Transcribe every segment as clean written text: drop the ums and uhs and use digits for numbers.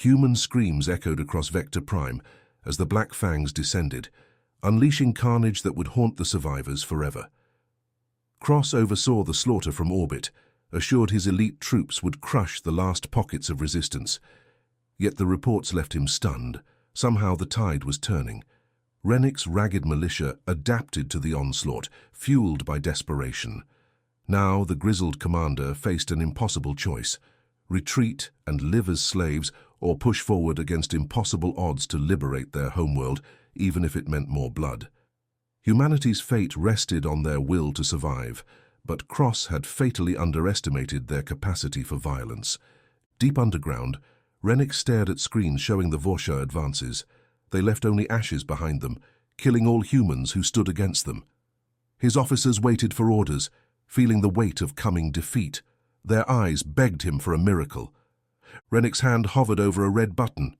Human screams echoed across Vector Prime as the Black Fangs descended, unleashing carnage that would haunt the survivors forever. Cross oversaw the slaughter from orbit, assured his elite troops would crush the last pockets of resistance. Yet the reports left him stunned. Somehow the tide was turning. Rennick's ragged militia adapted to the onslaught, fueled by desperation. Now the grizzled commander faced an impossible choice: retreat and live as slaves, or push forward against impossible odds to liberate their homeworld, even if it meant more blood. Humanity's fate rested on their will to survive, but Cross had fatally underestimated their capacity for violence. Deep underground, Rennick stared at screens showing the Vorsha advances. They left only ashes behind them, killing all humans who stood against them. His officers waited for orders, feeling the weight of coming defeat. Their eyes begged him for a miracle. Rennick's hand hovered over a red button.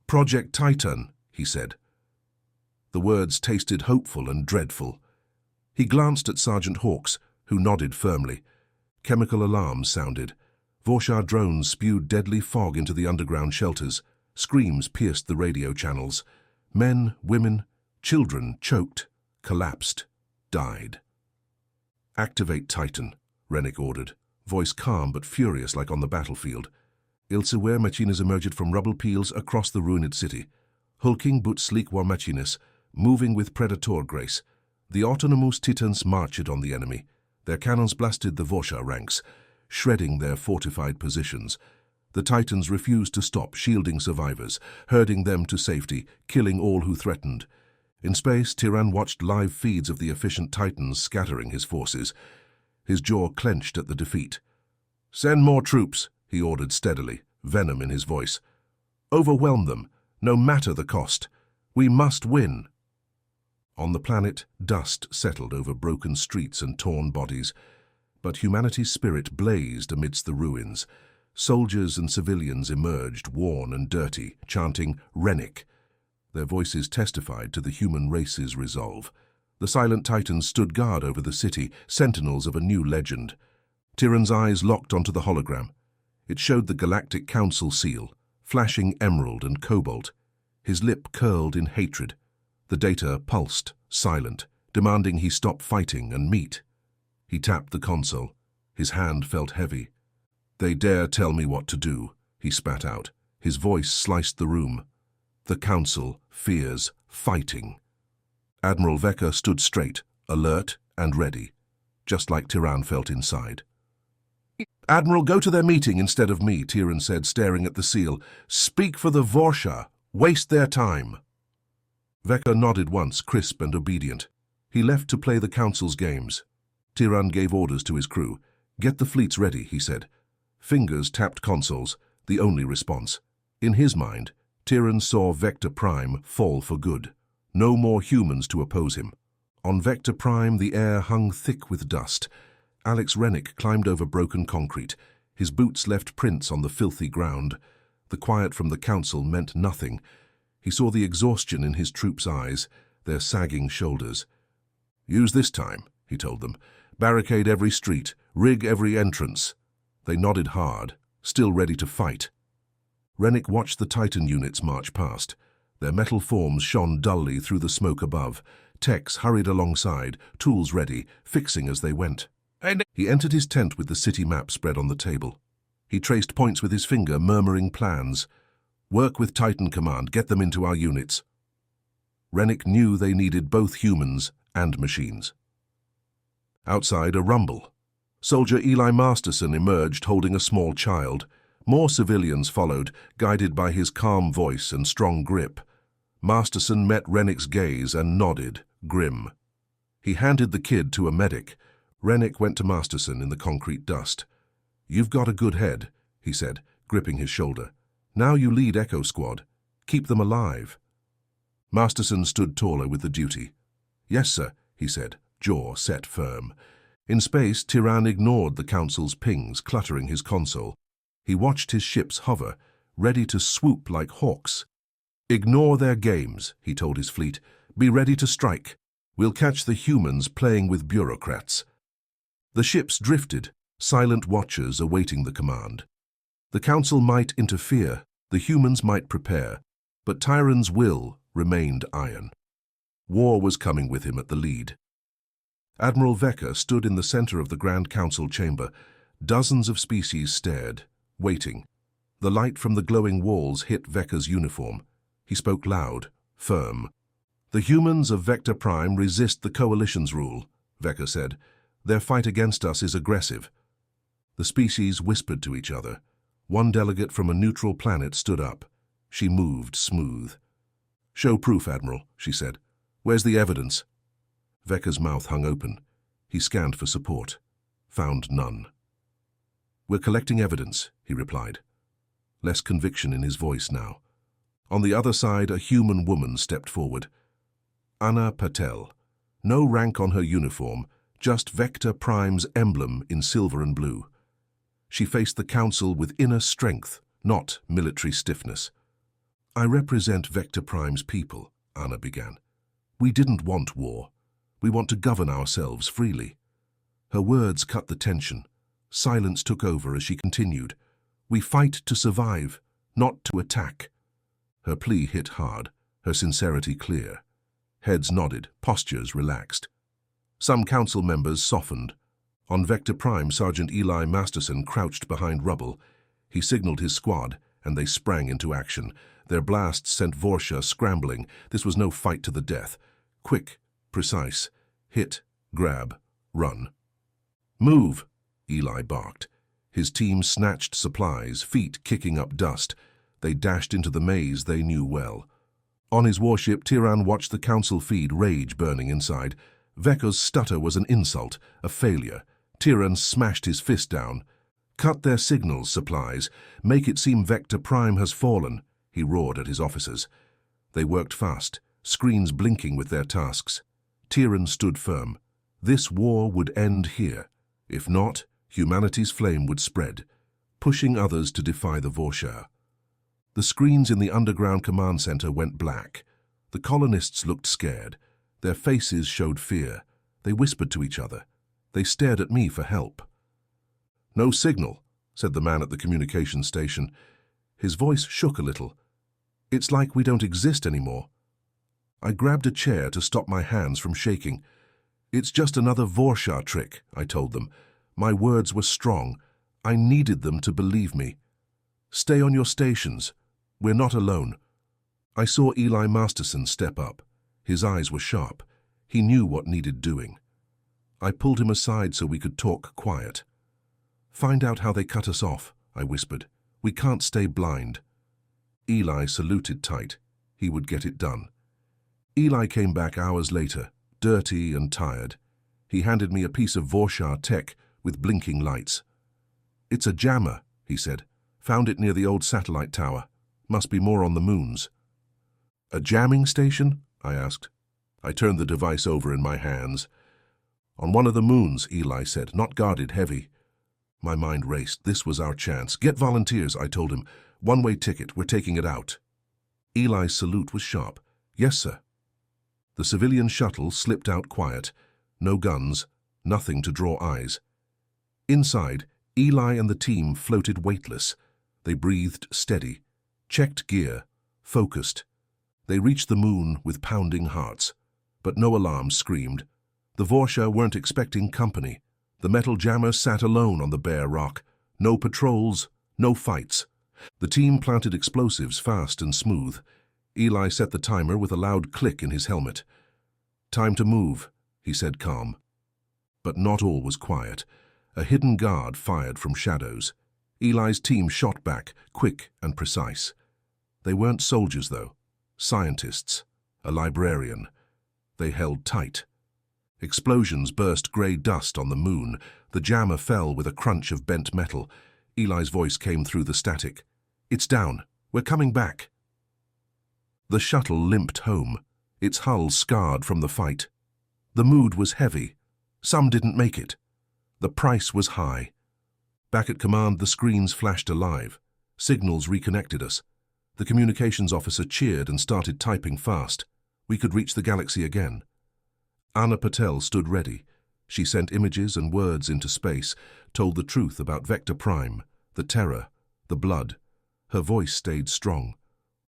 "Project Titan," he said. The words tasted hopeful and dreadful. He glanced at Sergeant Hawks, who nodded firmly. Chemical alarms sounded. Vorsha drones spewed deadly fog into the underground shelters. Screams pierced the radio channels. Men, women, children choked, collapsed, died. "Activate Titan," Rennick ordered, voice calm but furious like on the battlefield. Ilsewer machines emerged from rubble peels across the ruined city. Hulking but sleek war machines, moving with predator grace. The autonomous Titans marched on the enemy. Their cannons blasted the Vorsha ranks, shredding their fortified positions. The Titans refused to stop, shielding survivors, herding them to safety, killing all who threatened. In space, Tyran watched live feeds of the efficient Titans scattering his forces. His jaw clenched at the defeat. "Send more troops," he ordered steadily, venom in his voice. "Overwhelm them, no matter the cost. We must win." On the planet, dust settled over broken streets and torn bodies. But humanity's spirit blazed amidst the ruins. Soldiers and civilians emerged, worn and dirty, chanting "Rennick." Their voices testified to the human race's resolve. The silent Titans stood guard over the city, sentinels of a new legend. Tyran's eyes locked onto the hologram. It showed the Galactic Council seal, flashing emerald and cobalt. His lip curled in hatred. The data pulsed, silent, demanding he stop fighting and meet. He tapped the console. His hand felt heavy. "They dare tell me what to do," he spat out. His voice sliced the room. "The Council fears fighting." Admiral Vecca stood straight, alert and ready, just like Tyran felt inside. "Admiral, go to their meeting instead of me," Tyran said, staring at the seal. "Speak for the Vorsha. Waste their time." Vecca nodded once, crisp and obedient. He left to play the Council's games. Tyran gave orders to his crew. "Get the fleets ready," he said. Fingers tapped consoles, the only response. In his mind, Tyran saw Vector Prime fall for good. No more humans to oppose him. On Vector Prime, the air hung thick with dust. Alex Rennick climbed over broken concrete. His boots left prints on the filthy ground. The quiet from the Council meant nothing. He saw the exhaustion in his troops' eyes, their sagging shoulders. "Use this time," he told them. "Barricade every street, rig every entrance." They nodded hard, still ready to fight. Rennick watched the Titan units march past. Their metal forms shone dully through the smoke above. Techs hurried alongside, tools ready, fixing as they went. He entered his tent with the city map spread on the table. He traced points with his finger, murmuring plans. "Work with Titan Command, get them into our units." Rennick knew they needed both humans and machines. Outside, a rumble. Soldier Eli Masterson emerged holding a small child. More civilians followed, guided by his calm voice and strong grip. Masterson met Rennick's gaze and nodded, grim. He handed the kid to a medic. Rennick went to Masterson in the concrete dust. "You've got a good head," he said, gripping his shoulder. "Now you lead Echo Squad. Keep them alive." Masterson stood taller with the duty. "Yes, sir," he said, jaw set firm. In space, Tyran ignored the Council's pings cluttering his console. He watched his ships hover, ready to swoop like hawks. "Ignore their games," he told his fleet. "Be ready to strike. We'll catch the humans playing with bureaucrats." The ships drifted, silent watchers awaiting the command. The Council might interfere, The humans might prepare, but Tyron's will remained iron. War was coming with him at the lead. Admiral Vecca stood in the center of the Grand Council chamber. Dozens of species stared, waiting. The light from the glowing walls hit Vecca's uniform. He spoke loud, firm. "The humans of Vector Prime resist the Coalition's rule," Vecca said. "Their fight against us is aggressive." The species whispered to each other. One delegate from a neutral planet stood up. She moved smooth. "Show proof, Admiral," she said. "Where's the evidence?" Vecca's mouth hung open. He scanned for support. Found none. "We're collecting evidence," he replied. Less conviction in his voice now. On the other side, a human woman stepped forward. Anna Patel. No rank on her uniform, just Vector Prime's emblem in silver and blue. She faced the Council with inner strength, not military stiffness. "I represent Vector Prime's people," Anna began. "We didn't want war. We want to govern ourselves freely." Her words cut the tension. Silence took over as she continued. "We fight to survive, not to attack." Her plea hit hard, her sincerity clear. Heads nodded, postures relaxed. Some council members softened. On Vector Prime, Sergeant Eli Masterson crouched behind rubble. He signaled his squad, and they sprang into action. Their blasts sent Vorsha scrambling. This was no fight to the death. Quick, precise. Hit, grab, run. "Move," Eli barked. His team snatched supplies, feet kicking up dust. They dashed into the maze they knew well. On his warship, Tyran watched the council feed, rage burning inside. Vecca's stutter was an insult, a failure. Tyran smashed his fist down. "Cut their signals, supplies. Make it seem Vector Prime has fallen," he roared at his officers. They worked fast, screens blinking with their tasks. Tyran stood firm. This war would end here. If not, humanity's flame would spread, pushing others to defy the Vorshar. The screens in the underground command center went black. The colonists looked scared. Their faces showed fear. They whispered to each other. They stared at me for help. "No signal," said the man at the communications station. His voice shook a little. "It's like we don't exist anymore." I grabbed a chair to stop my hands from shaking. "It's just another Vorshar trick," I told them. My words were strong. I needed them to believe me. "Stay on your stations. We're not alone." I saw Eli Masterson step up. His eyes were sharp. He knew what needed doing. I pulled him aside so we could talk quiet. "Find out how they cut us off," I whispered. "We can't stay blind." Eli saluted tight. He would get it done. Eli came back hours later, dirty and tired. He handed me a piece of Vorshar tech with blinking lights. "It's a jammer," he said. "Found it near the old satellite tower. Must be more on the moons." "A jamming station?" I asked. I turned the device over in my hands. "On one of the moons," Eli said, "not guarded heavy." My mind raced. This was our chance. "Get volunteers," I told him. "One-way ticket. We're taking it out." Eli's salute was sharp. "Yes, sir." The civilian shuttle slipped out quiet. No guns, nothing to draw eyes. Inside, Eli and the team floated weightless. They breathed steady, checked gear, focused. They reached the moon with pounding hearts. But no alarms screamed. The Vorshar weren't expecting company. The metal jammer sat alone on the bare rock. No patrols, no fights. The team planted explosives fast and smooth. Eli set the timer with a loud click in his helmet. "Time to move," he said calm. But not all was quiet. A hidden guard fired from shadows. Eli's team shot back, quick and precise. They weren't soldiers, though. Scientists. A librarian. They held tight. Explosions burst grey dust on the moon. The jammer fell with a crunch of bent metal. Eli's voice came through the static. "It's down. We're coming back." The shuttle limped home, its hull scarred from the fight. The mood was heavy. Some didn't make it. The price was high. Back at command, the screens flashed alive. Signals reconnected us. The communications officer cheered and started typing fast. We could reach the galaxy again. Anna Patel stood ready. She sent images and words into space, told the truth about Vector Prime, the terror, the blood. Her voice stayed strong.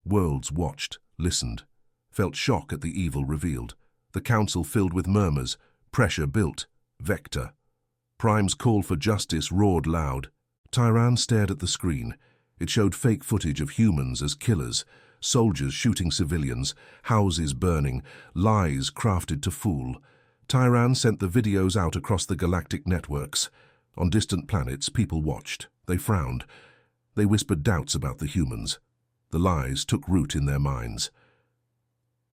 Worlds watched, listened, felt shock at the evil revealed. The council filled with murmurs. Pressure built. Vector. Prime's call for justice roared loud. Tyran stared at the screen. It showed fake footage of humans as killers, soldiers shooting civilians, houses burning, lies crafted to fool. Tyran sent the videos out across the galactic networks. On distant planets, people watched. They frowned. They whispered doubts about the humans. The lies took root in their minds.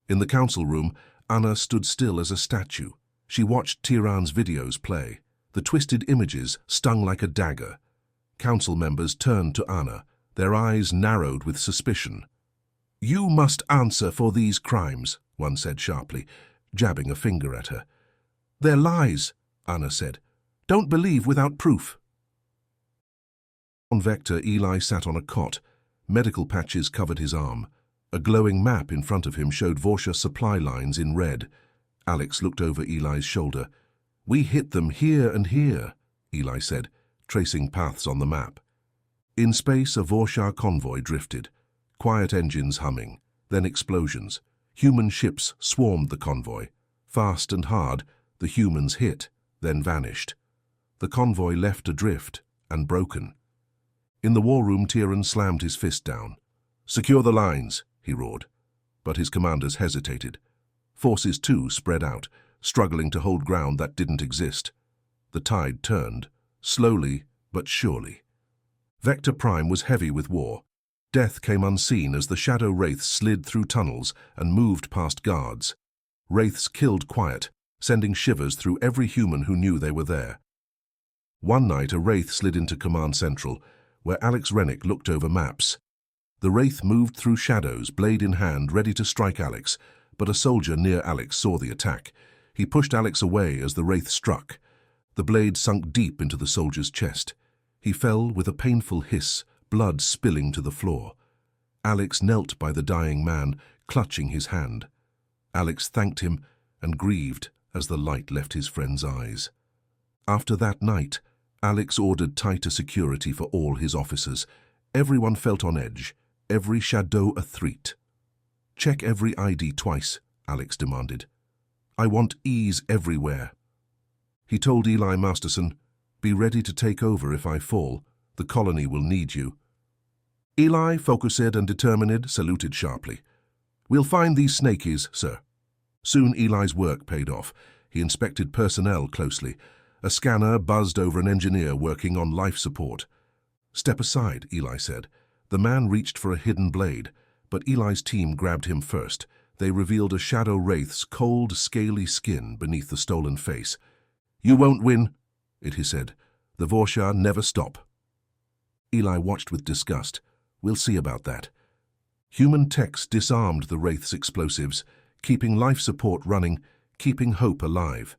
In the council room, Anna stood still as a statue. She watched Tyran's videos play. The twisted images stung like a dagger. Council members turned to Anna, their eyes narrowed with suspicion. "You must answer for these crimes," one said sharply, jabbing a finger at her. "They're lies," Anna said. "Don't believe without proof." On Vector, Eli sat on a cot. Medical patches covered his arm. A glowing map in front of him showed Vorsha supply lines in red. Alex looked over Eli's shoulder. "We hit them here and here," Eli said, tracing paths on the map. In space, a Vorsha convoy drifted. Quiet engines humming, then explosions. Human ships swarmed the convoy. Fast and hard, the humans hit, then vanished. The convoy left adrift and broken. In the war room, Tyran slammed his fist down. "Secure the lines," he roared. But his commanders hesitated. Forces, too, spread out, struggling to hold ground that didn't exist. The tide turned, slowly but surely. Vector Prime was heavy with war. Death came unseen as the shadow wraiths slid through tunnels and moved past guards. Wraiths killed quiet, sending shivers through every human who knew they were there. One night, a wraith slid into Command Central, where Alex Rennick looked over maps. The wraith moved through shadows, blade in hand, ready to strike Alex, but a soldier near Alex saw the attack. He pushed Alex away as the wraith struck. The blade sunk deep into the soldier's chest. He fell with a painful hiss, blood spilling to the floor. Alex knelt by the dying man, clutching his hand. Alex thanked him and grieved as the light left his friend's eyes. After that night, Alex ordered tighter security for all his officers. Everyone felt on edge, every shadow a threat. "Check every ID twice," Alex demanded. "I want ease everywhere." He told Eli Masterson, "Be ready to take over if I fall. The colony will need you." Eli, focused and determined, saluted sharply. "We'll find these snakies, sir." Soon Eli's work paid off. He inspected personnel closely. A scanner buzzed over an engineer working on life support. "Step aside," Eli said. The man reached for a hidden blade, but Eli's team grabbed him first. They revealed a shadow wraith's cold, scaly skin beneath the stolen face. "You won't win," he said. "The Vorsha never stop." Eli watched with disgust. "We'll see about that." Human techs disarmed the wraith's explosives, keeping life support running, keeping hope alive.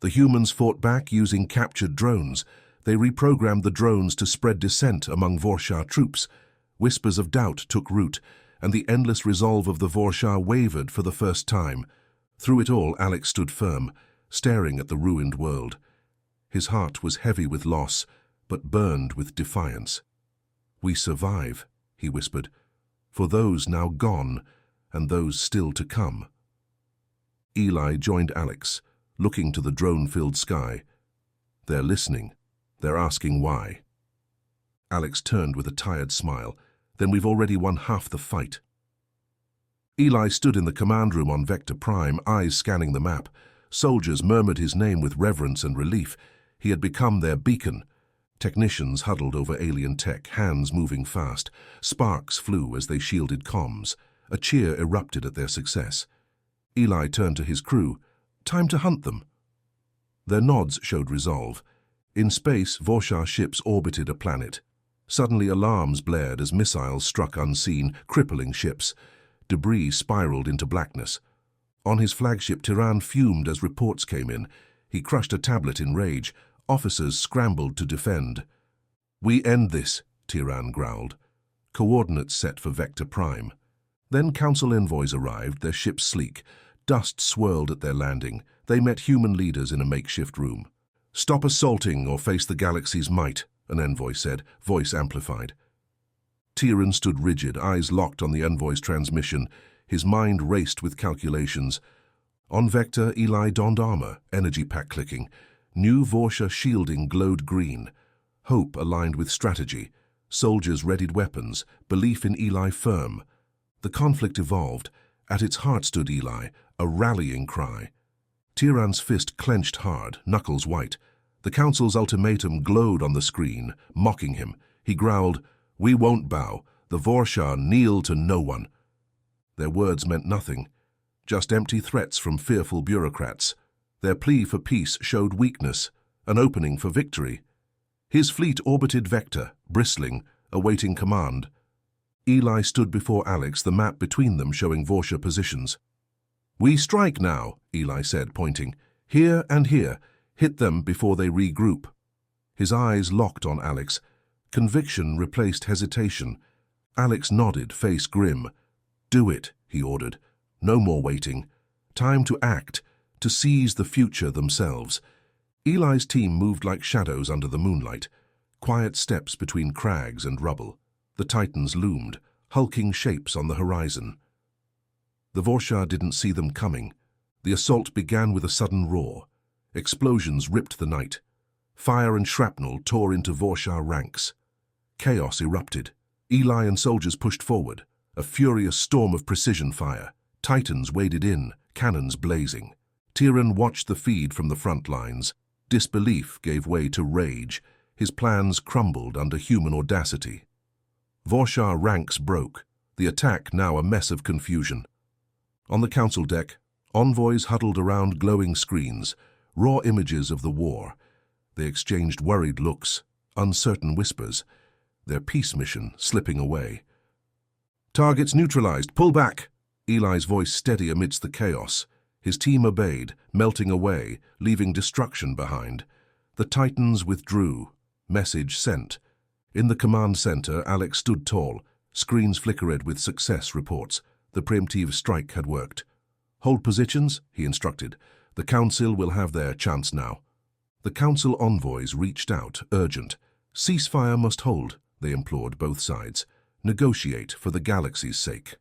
The humans fought back using captured drones. They reprogrammed the drones to spread dissent among Vorsha troops. Whispers of doubt took root, and the endless resolve of the Vorsha wavered for the first time. Through it all, Alex stood firm, staring at the ruined world. His heart was heavy with loss, but burned with defiance. "We survive," he whispered, "for those now gone and those still to come." Eli joined Alex, looking to the drone-filled sky. "They're listening. They're asking why." Alex turned with a tired smile. "Then we've already won half the fight." Eli stood in the command room on Vector Prime, eyes scanning the map. Soldiers murmured his name with reverence and relief. He had become their beacon. Technicians huddled over alien tech, hands moving fast. Sparks flew as they shielded comms. A cheer erupted at their success. Eli turned to his crew. "Time to hunt them." Their nods showed resolve. In space, Vorsha ships orbited a planet. Suddenly alarms blared as missiles struck unseen, crippling ships. Debris spiraled into blackness. On his flagship, Tyran fumed as reports came in. He crushed a tablet in rage. Officers scrambled to defend. "We end this," Tyran growled. Coordinates set for Vector Prime. Then council envoys arrived, their ships sleek. Dust swirled at their landing. They met human leaders in a makeshift room. "Stop assaulting or face the galaxy's might," an envoy said, voice amplified. Tyrion stood rigid, eyes locked on the envoy's transmission. His mind raced with calculations. On Vector, Eli donned armor, energy pack clicking. New Vorsha shielding glowed green. Hope aligned with strategy. Soldiers readied weapons, belief in Eli firm. The conflict evolved. At its heart stood Eli, a rallying cry. Tyrion's fist clenched hard, knuckles white. The council's ultimatum glowed on the screen, mocking him. He growled, "We won't bow. The Vorsha kneel to no one." Their words meant nothing, just empty threats from fearful bureaucrats. Their plea for peace showed weakness, an opening for victory. His fleet orbited Vector, bristling, awaiting command. Eli stood before Alex, the map between them showing Vorsha positions. "We strike now," Eli said, pointing. "Here and here. Hit them before they regroup." His eyes locked on Alex. Conviction replaced hesitation. Alex nodded, face grim. "Do it," he ordered. "No more waiting. Time to act, to seize the future themselves." Eli's team moved like shadows under the moonlight, quiet steps between crags and rubble. The Titans loomed, hulking shapes on the horizon. The Vorsha didn't see them coming. The assault began with a sudden roar. Explosions ripped the night. Fire and shrapnel tore into Vorsha ranks. Chaos erupted. Eli and soldiers pushed forward, a furious storm of precision fire. Titans waded in, cannons blazing. Tyrion watched the feed from the front lines. Disbelief gave way to rage. His plans crumbled under human audacity. Vorsha ranks broke, the attack now a mess of confusion. On the council deck, envoys huddled around glowing screens, raw images of the war. They exchanged worried looks, uncertain whispers, their peace mission slipping away. "Targets neutralized, pull back!" Eli's voice steady amidst the chaos. His team obeyed, melting away, leaving destruction behind. The Titans withdrew. Message sent. In the command center, Alex stood tall. Screens flickered with success reports. The preemptive strike had worked. "Hold positions," he instructed. "The council will have their chance now." The council envoys reached out, urgent. "Ceasefire must hold," they implored both sides. "Negotiate for the galaxy's sake."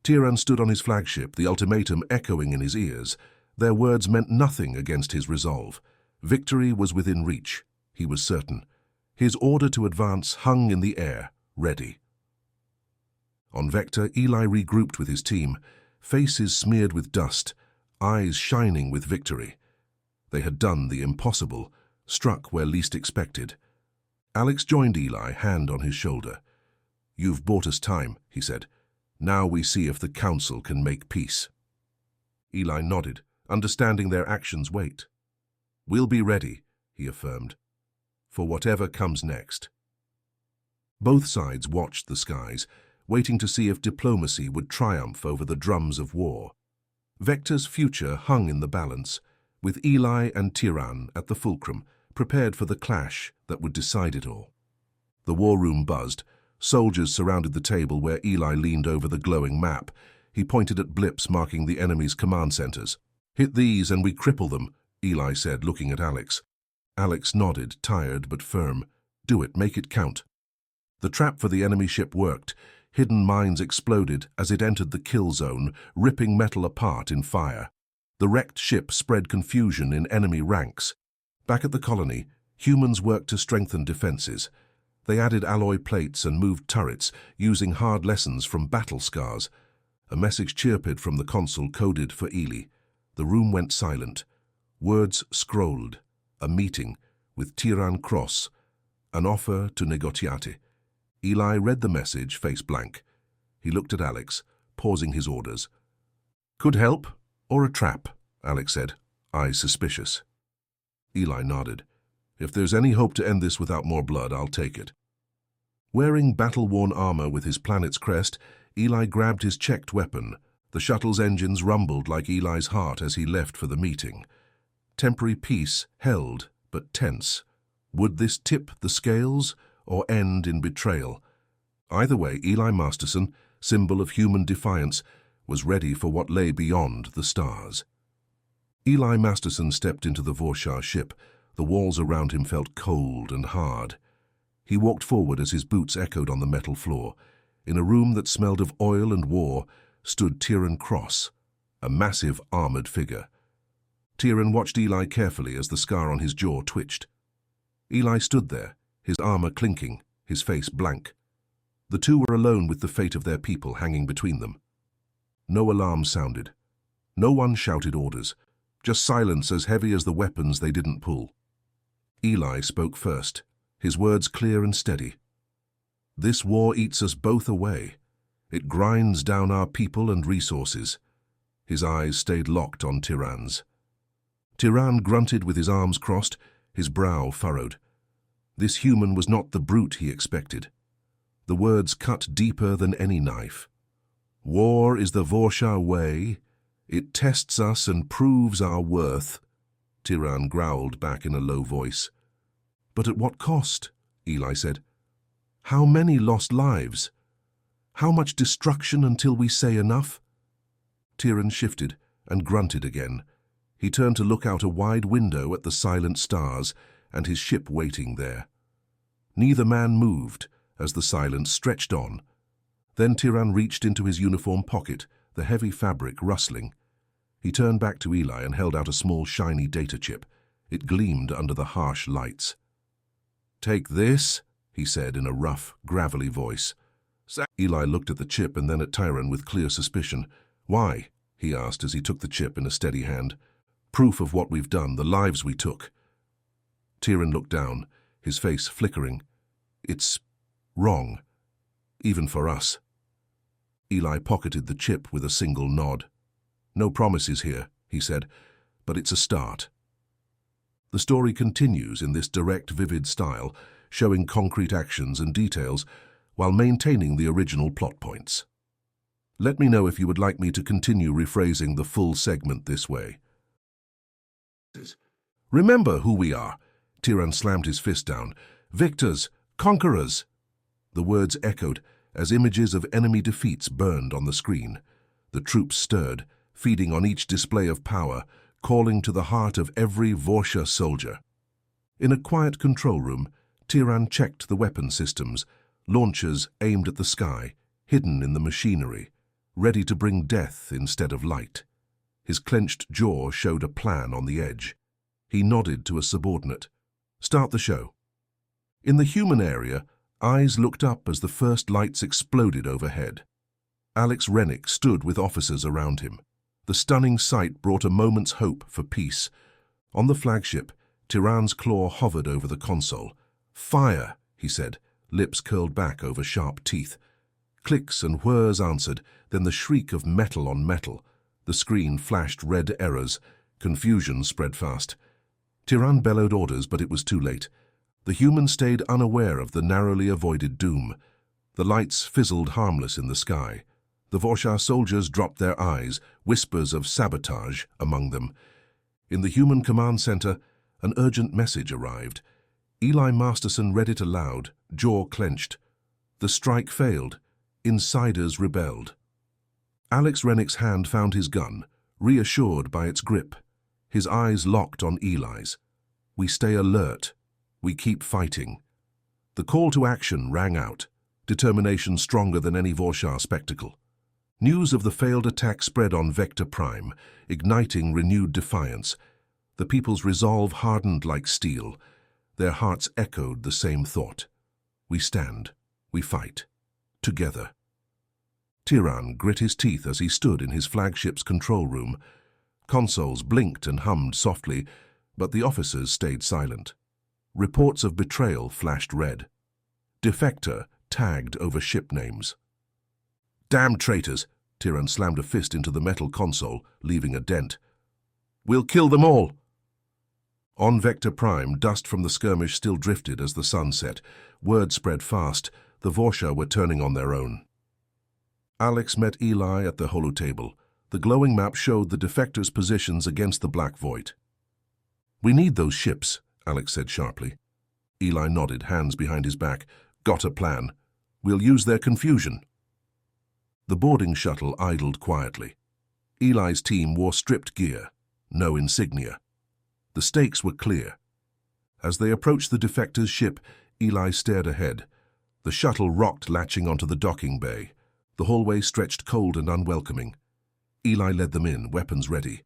Tyrion stood on his flagship, the ultimatum echoing in his ears. Their words meant nothing against his resolve. Victory was within reach. He was certain. His order to advance hung in the air, ready. On Vector, Eli regrouped with his team, faces smeared with dust, eyes shining with victory. They had done the impossible, struck where least expected. Alex joined Eli, hand on his shoulder. "You've bought us time," he said. "Now we see if the council can make peace." Eli nodded, understanding their actions' weight. "We'll be ready," he affirmed, "for whatever comes next." Both sides watched the skies, waiting to see if diplomacy would triumph over the drums of war. Vector's future hung in the balance, with Eli and Tyrion at the fulcrum, prepared for the clash that would decide it all. The war room buzzed. Soldiers surrounded the table where Eli leaned over the glowing map. He pointed at blips marking the enemy's command centers. "Hit these and we cripple them," Eli said, looking at Alex. Alex nodded, tired but firm. "Do it, make it count." The trap for the enemy ship worked. Hidden mines exploded as it entered the kill zone, ripping metal apart in fire. The wrecked ship spread confusion in enemy ranks. Back at the colony, humans worked to strengthen defenses. They added alloy plates and moved turrets, using hard lessons from battle scars. A message chirped from the console coded for Eli. The room went silent. Words scrolled. A meeting with Tyrion Cross. An offer to negotiate. Eli read the message, face blank. He looked at Alex, pausing his orders. "Could help, or a trap," Alex said, eyes suspicious. Eli nodded. "If there's any hope to end this without more blood, I'll take it." Wearing battle-worn armor with his planet's crest, Eli grabbed his checked weapon. The shuttle's engines rumbled like Eli's heart as he left for the meeting. Temporary peace held, but tense. Would this tip the scales, or end in betrayal? Either way, Eli Masterson, symbol of human defiance, was ready for what lay beyond the stars. Eli Masterson stepped into the Vorsha ship. The walls around him felt cold and hard. He walked forward as his boots echoed on the metal floor. In a room that smelled of oil and war stood Tyran Cross, a massive armored figure. Tyran watched Eli carefully as the scar on his jaw twitched. Eli stood there, his armor clinking, his face blank. The two were alone with the fate of their people hanging between them. No alarm sounded. No one shouted orders, just silence as heavy as the weapons they didn't pull. Eli spoke first, his words clear and steady. "This war eats us both away. It grinds down our people and resources." His eyes stayed locked on Tyran's. Tyran grunted with his arms crossed, his brow furrowed. This human was not the brute he expected. The words cut deeper than any knife. "War is the Vorsha way. It tests us and proves our worth," Tyran growled back in a low voice. "But at what cost?" Eli said. "How many lost lives? How much destruction until we say enough?" Tyran shifted and grunted again. He turned to look out a wide window at the silent stars and his ship waiting there. Neither man moved as the silence stretched on. Then Tyran reached into his uniform pocket, the heavy fabric rustling. He turned back to Eli and held out a small shiny data chip. It gleamed under the harsh lights. "Take this," he said in a rough, gravelly voice. Eli looked at the chip and then at Tyran with clear suspicion. "Why?" he asked as he took the chip in a steady hand. "Proof of what we've done, the lives we took." Tyran looked down, his face flickering. "It's wrong, even for us." Eli pocketed the chip with a single nod. "No promises here," he said, "but it's a start." The story continues in this direct, vivid style, showing concrete actions and details while maintaining the original plot points. Let me know if you would like me to continue rephrasing the full segment this way. "Remember who we are," Tyran slammed his fist down. "Victors, conquerors." The words echoed as images of enemy defeats burned on the screen. The troops stirred, feeding on each display of power, calling to the heart of every Vorsha soldier. In a quiet control room, Tyran checked the weapon systems, launchers aimed at the sky, hidden in the machinery, ready to bring death instead of light. His clenched jaw showed a plan on the edge. He nodded to a subordinate. "Start the show." In the human area, eyes looked up as the first lights exploded overhead. Alex Rennick stood with officers around him. The stunning sight brought a moment's hope for peace. On the flagship, Tyran's claw hovered over the console. "Fire," he said, lips curled back over sharp teeth. Clicks and whirs answered, then the shriek of metal on metal. The screen flashed red errors. Confusion spread fast. Tyran bellowed orders, but it was too late. The human stayed unaware of the narrowly avoided doom. The lights fizzled harmless in the sky. The Vorsha soldiers dropped their eyes, whispers of sabotage among them. In the human command center, an urgent message arrived. Eli Masterson read it aloud, jaw clenched. The strike failed. Insiders rebelled. Alex Rennick's hand found his gun, reassured by its grip. His eyes locked on Eli's. "We stay alert. We keep fighting." The call to action rang out, determination stronger than any Vorsha spectacle. News of the failed attack spread on Vector Prime, igniting renewed defiance. The people's resolve hardened like steel. Their hearts echoed the same thought. "We stand. We fight. Together." Tyran grit his teeth as he stood in his flagship's control room. Consoles blinked and hummed softly, but the officers stayed silent. Reports of betrayal flashed red. Defector tagged over ship names. "Damn traitors!" Tyran slammed a fist into the metal console, leaving a dent. "We'll kill them all!" On Vector Prime, dust from the skirmish still drifted as the sun set. Word spread fast. The Vorsha were turning on their own. Alex met Eli at the holotable. The glowing map showed the defectors' positions against the Black Void. "We need those ships," Alex said sharply. Eli nodded, hands behind his back. "Got a plan. We'll use their confusion." The boarding shuttle idled quietly. Eli's team wore stripped gear, no insignia. The stakes were clear. As they approached the defectors' ship, Eli stared ahead. The shuttle rocked, latching onto the docking bay. The hallway stretched cold and unwelcoming. Eli led them in, weapons ready.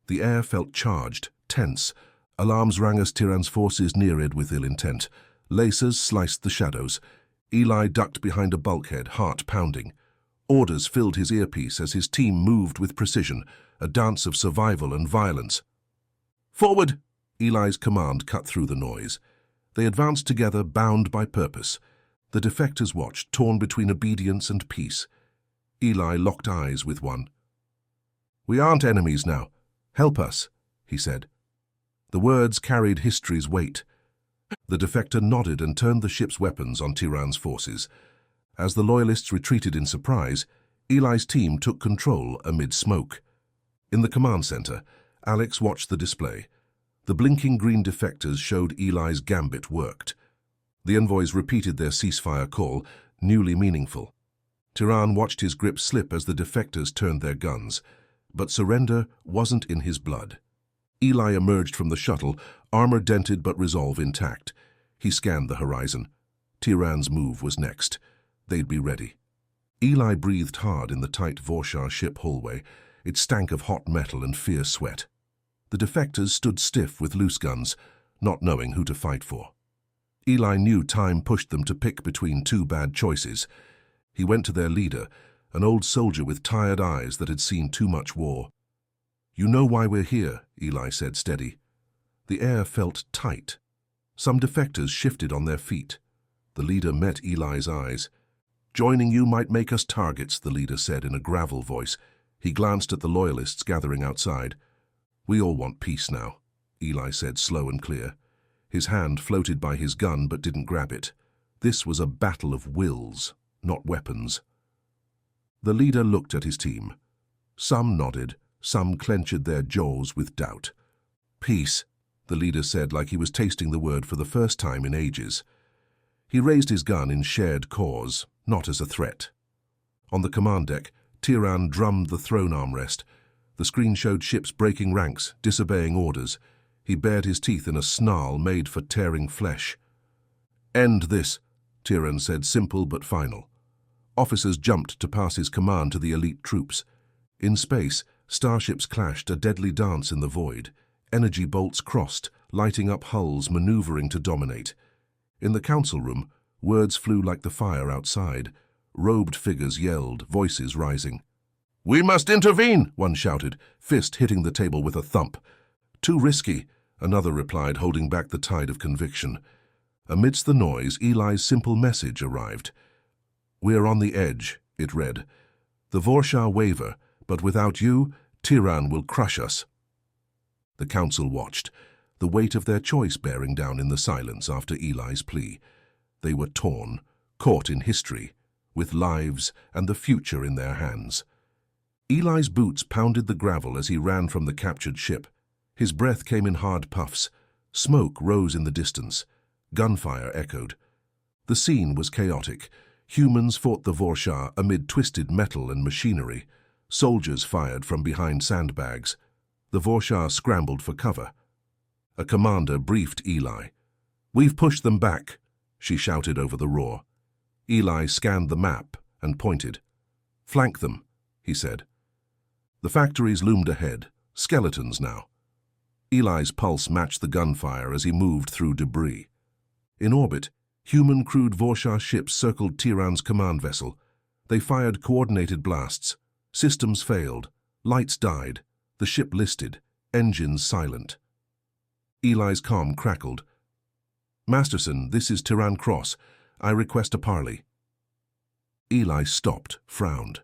The air felt charged, tense. Alarms rang as Tyrann's forces neared with ill intent. Lasers sliced the shadows. Eli ducked behind a bulkhead, heart pounding. Orders filled his earpiece as his team moved with precision, a dance of survival and violence. "Forward!" Eli's command cut through the noise. They advanced together, bound by purpose. The defectors watched, torn between obedience and peace. Eli locked eyes with one. "We aren't enemies now. Help us," he said. The words carried history's weight. The defector nodded and turned the ship's weapons on Tyrann's forces. As the Loyalists retreated in surprise, Eli's team took control amid smoke. In the command center, Alex watched the display. The blinking green defectors showed Eli's gambit worked. The envoys repeated their ceasefire call, newly meaningful. Tyrann watched his grip slip as the defectors turned their guns. But surrender wasn't in his blood. Eli emerged from the shuttle, armor dented but resolve intact. He scanned the horizon. Tyrann's move was next. They'd be ready. Eli breathed hard in the tight Vorshar ship hallway. It stank of hot metal and fierce sweat. The defectors stood stiff with loose guns, not knowing who to fight for. Eli knew time pushed them to pick between two bad choices. He went to their leader, an old soldier with tired eyes that had seen too much war. "You know why we're here," Eli said, steady. The air felt tight. Some defectors shifted on their feet. The leader met Eli's eyes. "Joining you might make us targets," the leader said in a gravel voice. He glanced at the Loyalists gathering outside. "We all want peace now," Eli said, slow and clear. His hand floated by his gun but didn't grab it. This was a battle of wills, not weapons. The leader looked at his team. Some nodded, some clenched their jaws with doubt. "Peace," the leader said like he was tasting the word for the first time in ages. He raised his gun in shared cause, not as a threat. On the command deck, Tyrann drummed the throne armrest. The screen showed ships breaking ranks, disobeying orders. He bared his teeth in a snarl made for tearing flesh. "End this," Tyrann said, simple but final. Officers jumped to pass his command to the elite troops. In space, starships clashed, a deadly dance in the void. Energy bolts crossed, lighting up hulls, maneuvering to dominate. In the council room, words flew like the fire outside. Robed figures yelled, voices rising. "We must intervene," one shouted, fist hitting the table with a thump. "Too risky," another replied, holding back the tide of conviction. Amidst the noise, Eli's simple message arrived. "We're on the edge," it read. "The Vorshar waver, but without you, Tyrann will crush us." The council watched, the weight of their choice bearing down in the silence after Eli's plea. They were torn, caught in history, with lives and the future in their hands. Eli's boots pounded the gravel as he ran from the captured ship. His breath came in hard puffs. Smoke rose in the distance. Gunfire echoed. The scene was chaotic. Humans fought the Vorshar amid twisted metal and machinery. Soldiers fired from behind sandbags. The Vorshar scrambled for cover. A commander briefed Eli. "We've pushed them back," she shouted over the roar. Eli scanned the map and pointed. "Flank them," he said. The factories loomed ahead, skeletons now. Eli's pulse matched the gunfire as he moved through debris. In orbit, human-crewed Vorshar ships circled Tyrann's command vessel. They fired coordinated blasts. Systems failed. Lights died. The ship listed. Engines silent. Eli's comm crackled. "Masterson, this is Tyrann Cross. I request a parley." Eli stopped, frowned.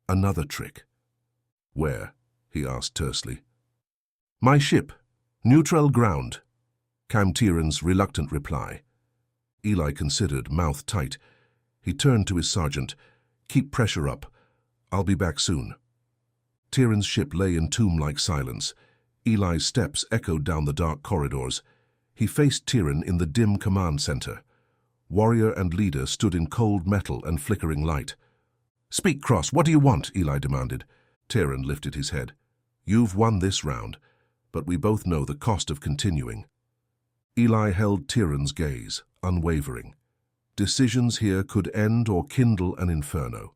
Another trick. "Where?" he asked tersely. "My ship. Neutral ground," came Tyrann's reluctant reply. Eli considered, mouth tight. He turned to his sergeant. "Keep pressure up. I'll be back soon." Tyrann's ship lay in tomb-like silence. Eli's steps echoed down the dark corridors. He faced Tyrann in the dim command center. Warrior and leader stood in cold metal and flickering light. "Speak, Cross, what do you want?" Eli demanded. Tyrann lifted his head. "You've won this round, but we both know the cost of continuing." Eli held Tyrann's gaze, unwavering. Decisions here could end or kindle an inferno.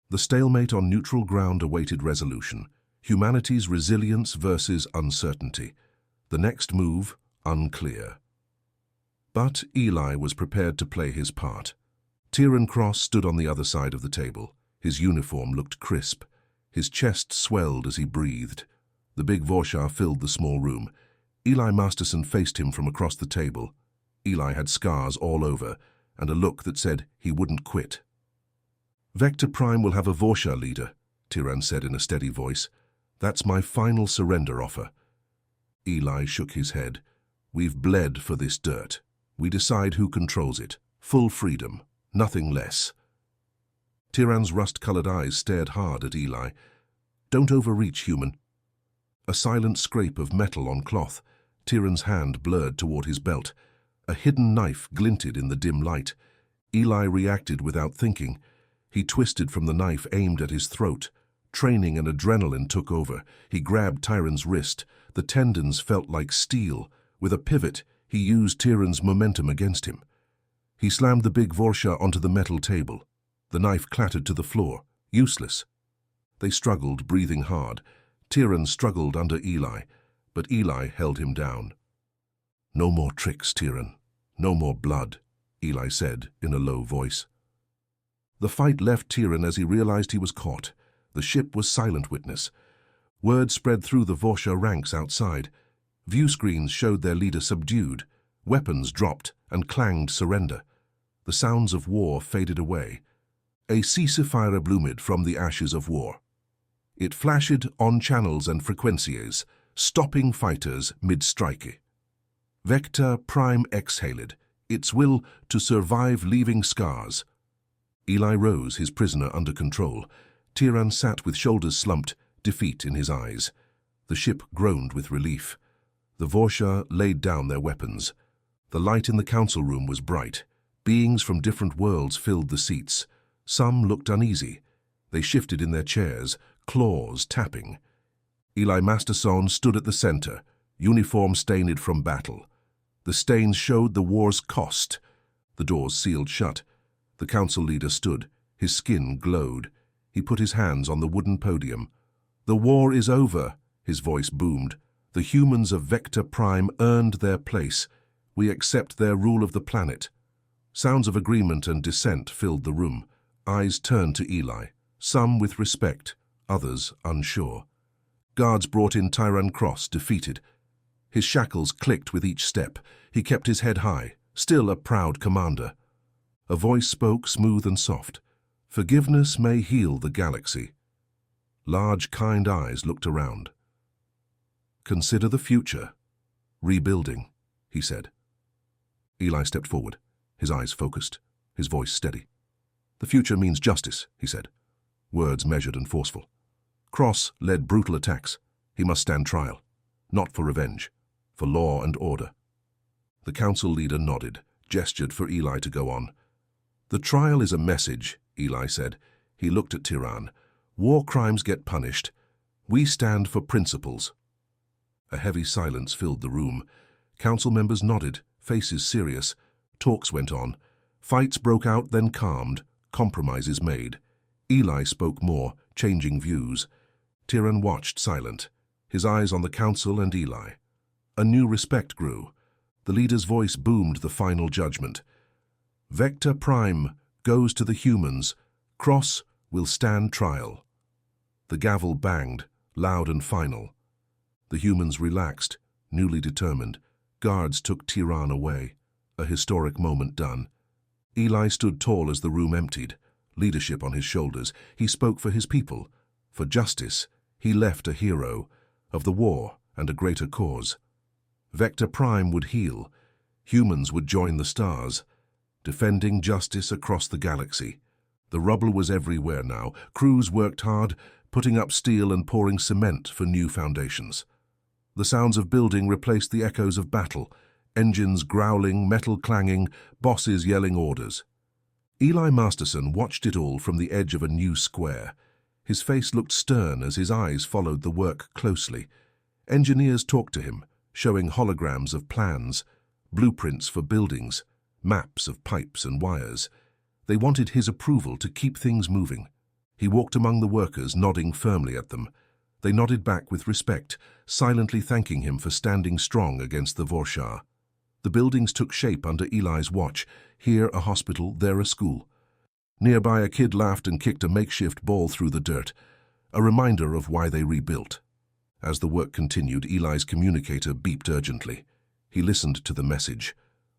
The stalemate on neutral ground awaited resolution. Humanity's resilience versus uncertainty. The next move, unclear. But Eli was prepared to play his part. Tyrann Cross stood on the other side of the table. His uniform looked crisp. His chest swelled as he breathed. The big Vorshar filled the small room. Eli Masterson faced him from across the table. Eli had scars all over, and a look that said he wouldn't quit. "Vector Prime will have a Vorshar leader," Tyrann said in a steady voice. "That's my final surrender offer." Eli shook his head. "We've bled for this dirt. We decide who controls it. Full freedom, nothing less." Tyrann's rust-colored eyes stared hard at Eli. "Don't overreach, human." A silent scrape of metal on cloth. Tyrann's hand blurred toward his belt. A hidden knife glinted in the dim light. Eli reacted without thinking. He twisted from the knife aimed at his throat. Training and adrenaline took over. He grabbed Tyrann's wrist. The tendons felt like steel. With a pivot, he used Tyrann's momentum against him. He slammed the big Vorshar onto the metal table. The knife clattered to the floor. Useless. They struggled, breathing hard. Tyrann struggled under Eli, but Eli held him down. "No more tricks, Tyrann. No more blood," Eli said in a low voice. The fight left Tyrann as he realized he was caught. The ship was silent witness. Word spread through the Vorshar ranks outside. View screens showed their leader subdued. Weapons dropped and clanged surrender. The sounds of war faded away. A ceasefire bloomed from the ashes of war. It flashed on channels and frequencies, stopping fighters mid-strike. Vector Prime exhaled, its will to survive leaving scars. Eli rose, his prisoner under control. Tyrann sat with shoulders slumped, defeat in his eyes. The ship groaned with relief. The Vorshar laid down their weapons. The light in the council room was bright. Beings from different worlds filled the seats. Some looked uneasy. They shifted in their chairs, claws tapping. Eli Masterson stood at the center, uniform stained from battle. The stains showed the war's cost. The doors sealed shut. The council leader stood. His skin glowed. He put his hands on the wooden podium. "The war is over," his voice boomed. "The humans of Vector Prime earned their place. We accept their rule of the planet." Sounds of agreement and dissent filled the room. Eyes turned to Eli, some with respect, others unsure. Guards brought in Tyrann Cross, defeated. His shackles clicked with each step. He kept his head high, still a proud commander. A voice spoke, smooth and soft. "Forgiveness may heal the galaxy." Large, kind eyes looked around. "Consider the future. Rebuilding," he said. Eli stepped forward, his eyes focused, his voice steady. "The future means justice," he said, words measured and forceful. Cross led brutal attacks. He must stand trial, not for revenge, for law and order. The council leader nodded, gestured for Eli to go on. "The trial is a message," Eli said. He looked at Tyrann. "War crimes get punished. We stand for principles." A heavy silence filled the room. Council members nodded, faces serious. Talks went on. Fights broke out, then calmed. Compromises made. Eli spoke more, changing views. Tyrann watched, silent, his eyes on the council and Eli. A new respect grew. The leader's voice boomed the final judgment. "Vector Prime goes to the humans. Cross will stand trial." The gavel banged, loud and final. The humans relaxed, newly determined. Guards took Tyrann away. A historic moment done. Eli stood tall as the room emptied, leadership on his shoulders. He spoke for his people. For justice, he left a hero, of the war and a greater cause. Vector Prime would heal. Humans would join the stars, defending justice across the galaxy. The rubble was everywhere now. Crews worked hard, putting up steel and pouring cement for new foundations. The sounds of building replaced the echoes of battle. Engines growling, metal clanging, bosses yelling orders. Eli Masterson watched it all from the edge of a new square. His face looked stern as his eyes followed the work closely. Engineers talked to him, showing holograms of plans. blueprints for buildings, maps of pipes and wires. They wanted his approval to keep things moving. He walked among the workers, nodding firmly at them. They nodded back with respect, silently thanking him for standing strong against the Vorshar. The buildings took shape under Eli's watch, here a hospital, there a school. Nearby a kid laughed and kicked a makeshift ball through the dirt, a reminder of why they rebuilt. As the work continued, Eli's communicator beeped urgently. He listened to the message.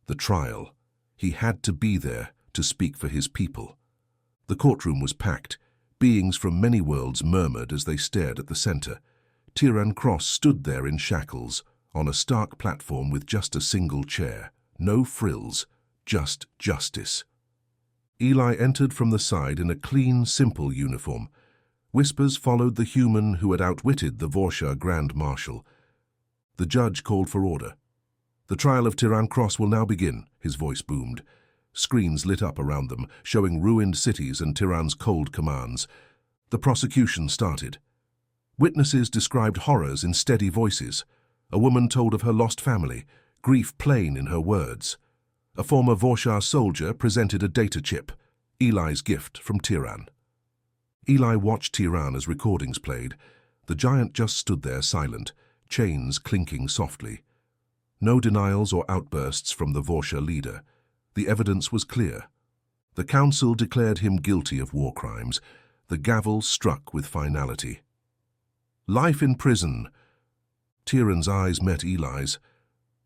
The trial. He had to be there to speak for his people. The courtroom was packed. Beings from many worlds murmured as they stared at the center. Tyran Cross stood there in shackles, on a stark platform with just a single chair. No frills, just justice. Eli entered from the side in a clean, simple uniform. Whispers followed the human who had outwitted the Vorshar Grand Marshal. The judge called for order. "The trial of Tyran Cross will now begin," his voice boomed. Screens lit up around them, showing ruined cities and Tyran's cold commands. The prosecution started. Witnesses described horrors in steady voices. A woman told of her lost family, grief plain in her words. A former Vorshar soldier presented a data chip, Eli's gift from Tyran. Eli watched Tyran as recordings played. The giant just stood there silent, chains clinking softly. No denials or outbursts from the Vorshar leader. The evidence was clear. The council declared him guilty of war crimes. The gavel struck with finality. Life in prison. Tyran's eyes met Eli's.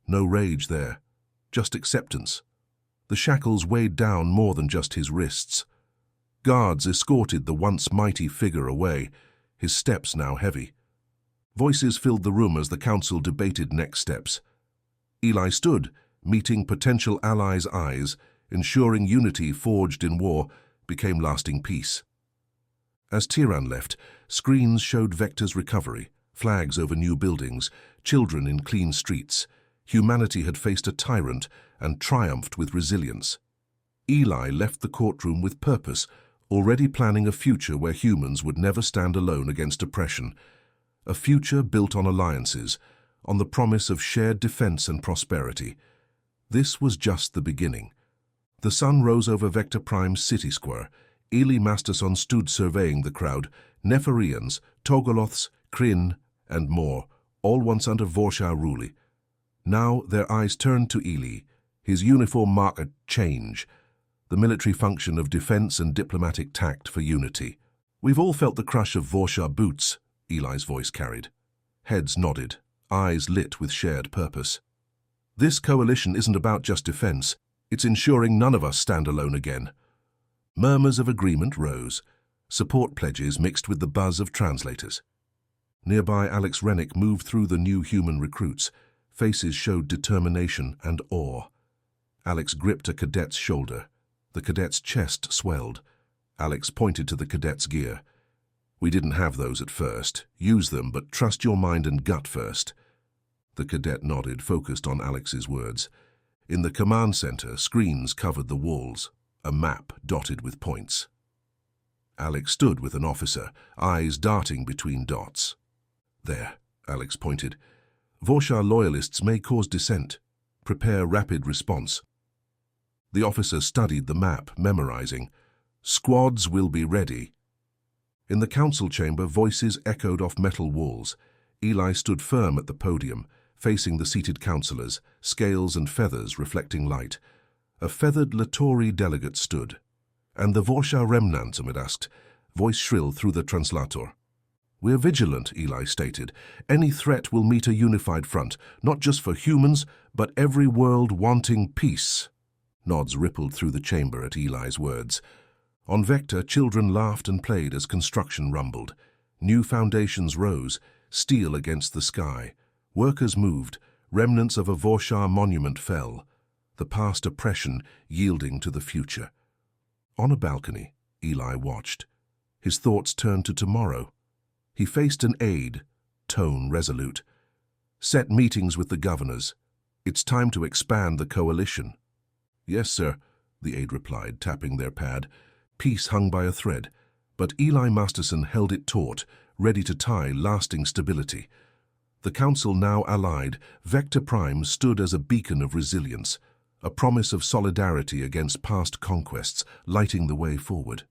No rage there, just acceptance. The shackles weighed down more than just his wrists. Guards escorted the once mighty figure away, his steps now heavy. Voices filled the room as the council debated next steps. Eli stood, meeting potential allies' eyes, ensuring unity forged in war became lasting peace. As Tyran left, screens showed Vector's recovery, flags over new buildings, children in clean streets. Humanity had faced a tyrant and triumphed with resilience. Eli left the courtroom with purpose, already planning a future where humans would never stand alone against oppression. A future built on alliances, on the promise of shared defense and prosperity. This was just the beginning. The sun rose over Vector Prime's city square. Eli Masterson stood surveying the crowd, Nepharians, Togoloths, Kryn, and more, all once under Vorshar rule. Now their eyes turned to Eli. His uniform marked a change, the military function of defense and diplomatic tact for unity. "We've all felt the crush of Vorshar boots," Eli's voice carried. Heads nodded, eyes lit with shared purpose. "This coalition isn't about just defense. It's ensuring none of us stand alone again." Murmurs of agreement rose, support pledges mixed with the buzz of translators. Nearby, Alex Rennick moved through the new human recruits. Faces showed determination and awe. Alex gripped a cadet's shoulder. The cadet's chest swelled. Alex pointed to the cadet's gear. "We didn't have those at first. Use them, but trust your mind and gut first." The cadet nodded, focused on Alex's words. In the command center, screens covered the walls, a map dotted with points. Alex stood with an officer, eyes darting between dots. "There," Alex pointed. "Vorshar loyalists may cause dissent. Prepare rapid response." The officer studied the map, memorizing. "Squads will be ready." In the council chamber, voices echoed off metal walls. Eli stood firm at the podium, facing the seated councillors, scales and feathers reflecting light. A feathered Latori delegate stood. "And the Vorshar remnant," Ahmed asked, voice shrill through the translator. "We're vigilant," Eli stated. "Any threat will meet a unified front, not just for humans, but every world wanting peace." Nods rippled through the chamber at Eli's words. On Vector, children laughed and played as construction rumbled. New foundations rose, steel against the sky. Workers moved, remnants of a Vorshar monument fell, the past oppression yielding to the future. On a balcony, Eli watched. His thoughts turned to tomorrow. He faced an aide, tone resolute. "Set meetings with the governors. It's time to expand the coalition." "Yes, sir," the aide replied, tapping their pad. Peace hung by a thread, but Eli Masterson held it taut, ready to tie lasting stability. The Council now allied, Vector Prime stood as a beacon of resilience, a promise of solidarity against past conquests, lighting the way forward.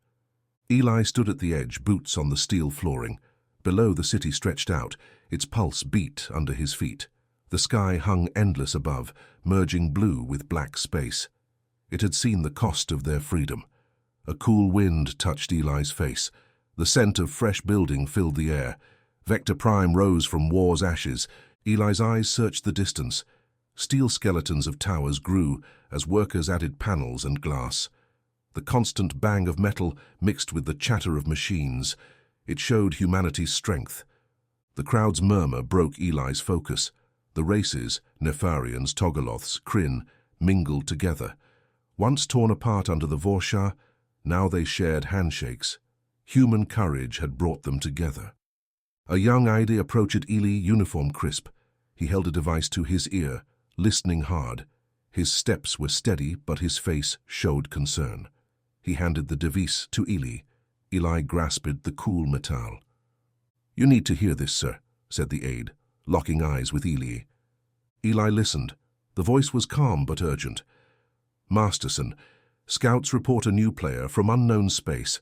Eli stood at the edge, boots on the steel flooring. Below, the city stretched out, its pulse beat under his feet. The sky hung endless above, merging blue with black space. It had seen the cost of their freedom. A cool wind touched Eli's face. The scent of fresh building filled the air. Vector Prime rose from war's ashes. Eli's eyes searched the distance. Steel skeletons of towers grew as workers added panels and glass. The constant bang of metal mixed with the chatter of machines. It showed humanity's strength. The crowd's murmur broke Eli's focus. The races, Nefarians, Togoloths, Kryn, mingled together. Once torn apart under the Vorsha, now they shared handshakes. Human courage had brought them together. A young Ide approached Eli, uniform crisp. He held a device to his ear, listening hard. His steps were steady, but his face showed concern. He handed the device to Eli. Eli grasped the cool metal. "You need to hear this, sir," said the aide, locking eyes with Eli. Eli listened. The voice was calm but urgent. "Masterson, scouts report a new player from unknown space.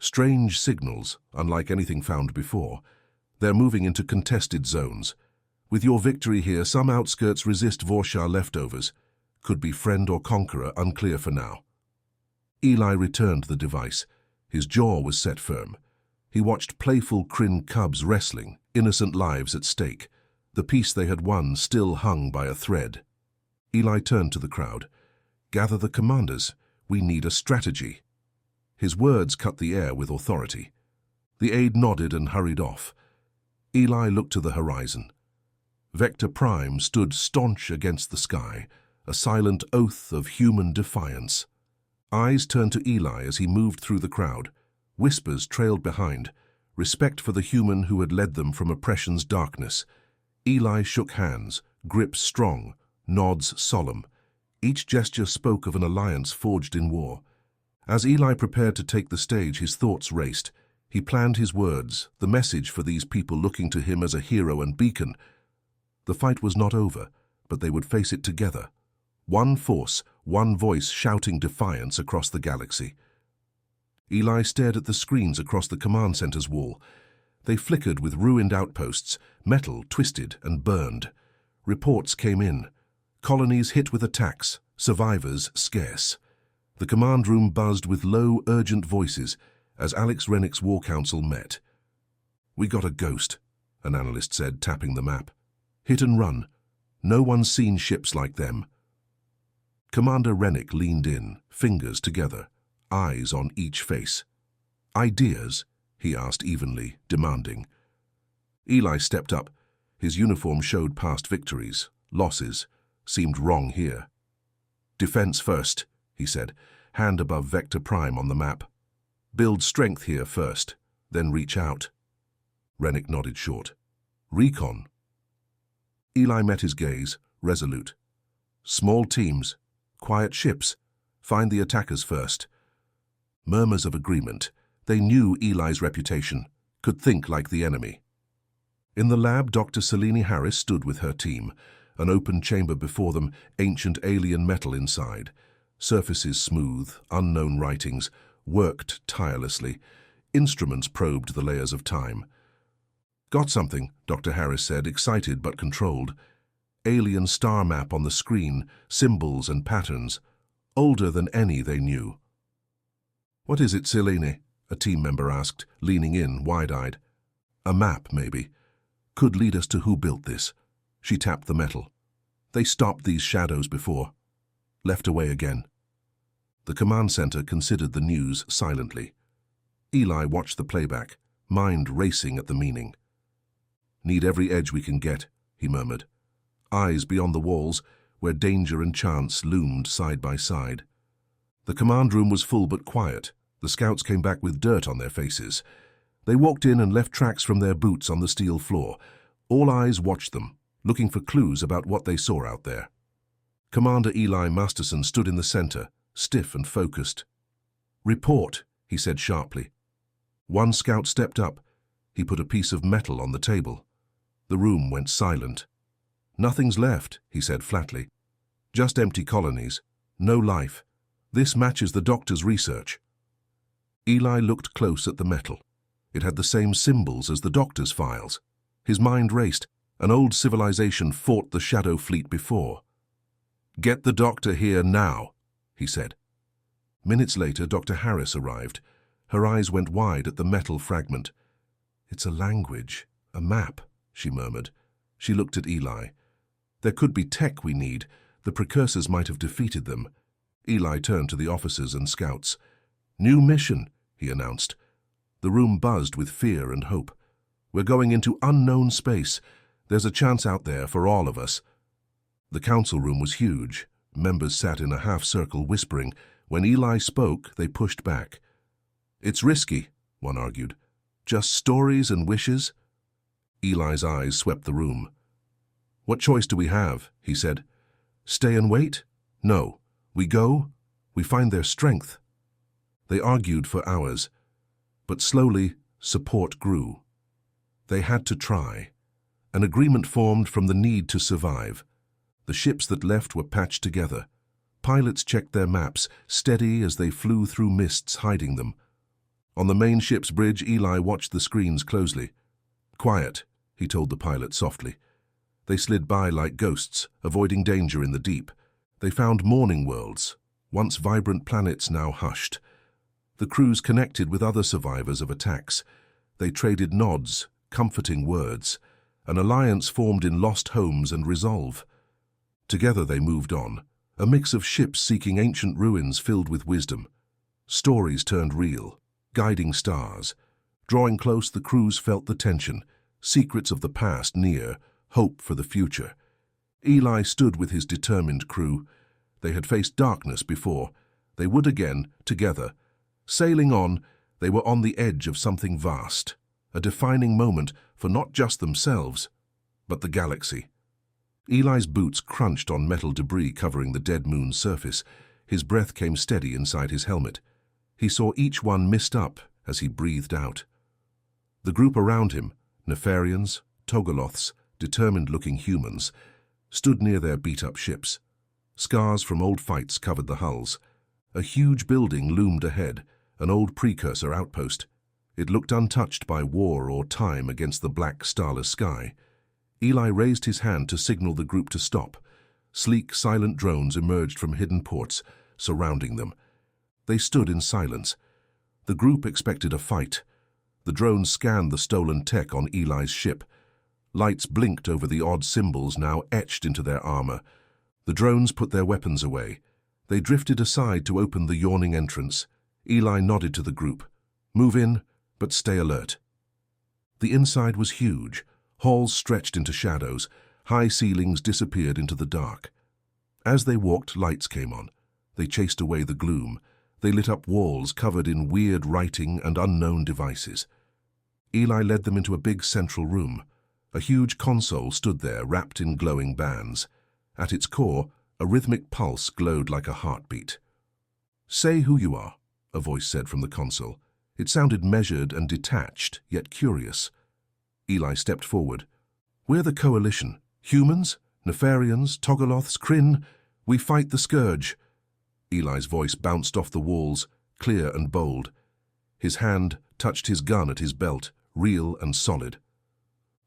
Strange signals, unlike anything found before. They're moving into contested zones. With your victory here, some outskirts resist Vorsha leftovers. Could be friend or conqueror, unclear for now." Eli returned the device. His jaw was set firm. He watched playful Kryn cubs wrestling, innocent lives at stake. The peace they had won still hung by a thread. Eli turned to the crowd. "Gather the commanders. We need a strategy." His words cut the air with authority. The aide nodded and hurried off. Eli looked to the horizon. Vector Prime stood staunch against the sky, a silent oath of human defiance. Eyes turned to Eli as he moved through the crowd. Whispers trailed behind, respect for the human who had led them from oppression's darkness. Eli shook hands, grips strong, nods solemn. Each gesture spoke of an alliance forged in war. As Eli prepared to take the stage, his thoughts raced. He planned his words, the message for these people looking to him as a hero and beacon. The fight was not over, but they would face it together. One force, one voice shouting defiance across the galaxy. Eli stared at the screens across the command center's wall. They flickered with ruined outposts, metal twisted and burned. Reports came in. Colonies hit with attacks, survivors scarce. The command room buzzed with low, urgent voices as Alex Rennick's war council met. "We got a ghost," an analyst said, tapping the map. "Hit and run. No one's seen ships like them." Commander Rennick leaned in, fingers together, eyes on each face. "Ideas?" he asked evenly, demanding. Eli stepped up. His uniform showed past victories, losses, seemed wrong here. "Defense first," he said, hand above Vector Prime on the map. "Build strength here first, then reach out." Rennick nodded short. "Recon?" Eli met his gaze, resolute. "Small teams, quiet ships, find the attackers first." Murmurs of agreement. They knew Eli's reputation, could think like the enemy. In the lab, Dr. Selene Harris stood with her team, an open chamber before them, ancient alien metal inside. Surfaces smooth, unknown writings, worked tirelessly. Instruments probed the layers of time. "Got something," Dr. Harris said, excited but controlled. Alien star map on the screen, symbols and patterns, older than any they knew. "What is it, Selene?" a team member asked, leaning in, wide-eyed. "A map, maybe. Could lead us to who built this." She tapped the metal. "They stopped these shadows before. Left away again." The command center considered the news silently. Eli watched the playback, mind racing at the meaning. "Need every edge we can get," he murmured. Eyes beyond the walls, where danger and chance loomed side by side. The command room was full but quiet. The scouts came back with dirt on their faces. They walked in and left tracks from their boots on the steel floor. All eyes watched them, looking for clues about what they saw out there. Commander Eli Masterson stood in the center, stiff and focused. "Report," he said sharply. One scout stepped up. He put a piece of metal on the table. The room went silent. "Nothing's left," he said flatly. "Just empty colonies. No life. This matches the doctor's research." Eli looked close at the metal. It had the same symbols as the doctor's files. His mind raced. An old civilization fought the Shadow Fleet before. "Get the doctor here now," he said. Minutes later, Dr. Harris arrived. Her eyes went wide at the metal fragment. "It's a language, a map," she murmured. She looked at Eli. "There could be tech we need. The precursors might have defeated them." Eli turned to the officers and scouts. "New mission," he announced. The room buzzed with fear and hope. "We're going into unknown space. There's a chance out there for all of us." The council room was huge. Members sat in a half-circle whispering. When Eli spoke, they pushed back. "It's risky," one argued. "Just stories and wishes?" Eli's eyes swept the room. "What choice do we have?" he said. "Stay and wait? No. We go. We find their strength." They argued for hours, but slowly support grew. They had to try. An agreement formed from the need to survive. The ships that left were patched together. Pilots checked their maps, steady as they flew through mists hiding them. On the main ship's bridge, Eli watched the screens closely. "Quiet," he told the pilot softly. They slid by like ghosts, avoiding danger in the deep. They found morning worlds, once vibrant planets now hushed. The crews connected with other survivors of attacks. They traded nods, comforting words. An alliance formed in lost homes and resolve. Together they moved on, a mix of ships seeking ancient ruins filled with wisdom. Stories turned real, guiding stars. Drawing close, the crews felt the tension, secrets of the past near, hope for the future. Eli stood with his determined crew. They had faced darkness before. They would again, together. Sailing on, they were on the edge of something vast, a defining moment for not just themselves, but the galaxy. Eli's boots crunched on metal debris covering the dead moon's surface. His breath came steady inside his helmet. He saw each one mist up as he breathed out. The group around him, Nefarians, Togoloths, determined-looking humans, stood near their beat-up ships. Scars from old fights covered the hulls. A huge building loomed ahead, an old precursor outpost. It looked untouched by war or time against the black, starless sky. Eli raised his hand to signal the group to stop. Sleek, silent drones emerged from hidden ports, surrounding them. They stood in silence. The group expected a fight. The drones scanned the stolen tech on Eli's ship. Lights blinked over the odd symbols now etched into their armor. The drones put their weapons away. They drifted aside to open the yawning entrance. Eli nodded to the group. "Move in, but stay alert." The inside was huge. Halls stretched into shadows. High ceilings disappeared into the dark. As they walked, lights came on. They chased away the gloom. They lit up walls covered in weird writing and unknown devices. Eli led them into a big central room. A huge console stood there, wrapped in glowing bands. At its core, a rhythmic pulse glowed like a heartbeat. "Say who you are," a voice said from the console. It sounded measured and detached, yet curious. Eli stepped forward. "We're the Coalition. Humans, Nefarians, Togoloths, Kryn. We fight the Scourge." Eli's voice bounced off the walls, clear and bold. His hand touched his gun at his belt, real and solid.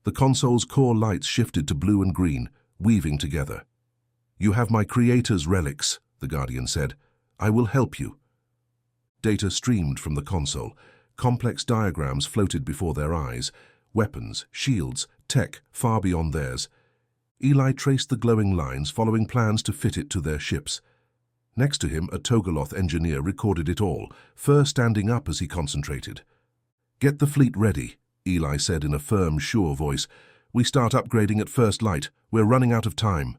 The console's core lights shifted to blue and green, weaving together. "You have my Creator's relics," the Guardian said. "I will help you." Data streamed from the console. Complex diagrams floated before their eyes. Weapons, shields, tech far beyond theirs. Eli traced the glowing lines, following plans to fit it to their ships. Next to him, a Togoloth engineer recorded it all, fur standing up as he concentrated. "Get the fleet ready," Eli said in a firm, sure voice. "We start upgrading at first light. We're running out of time."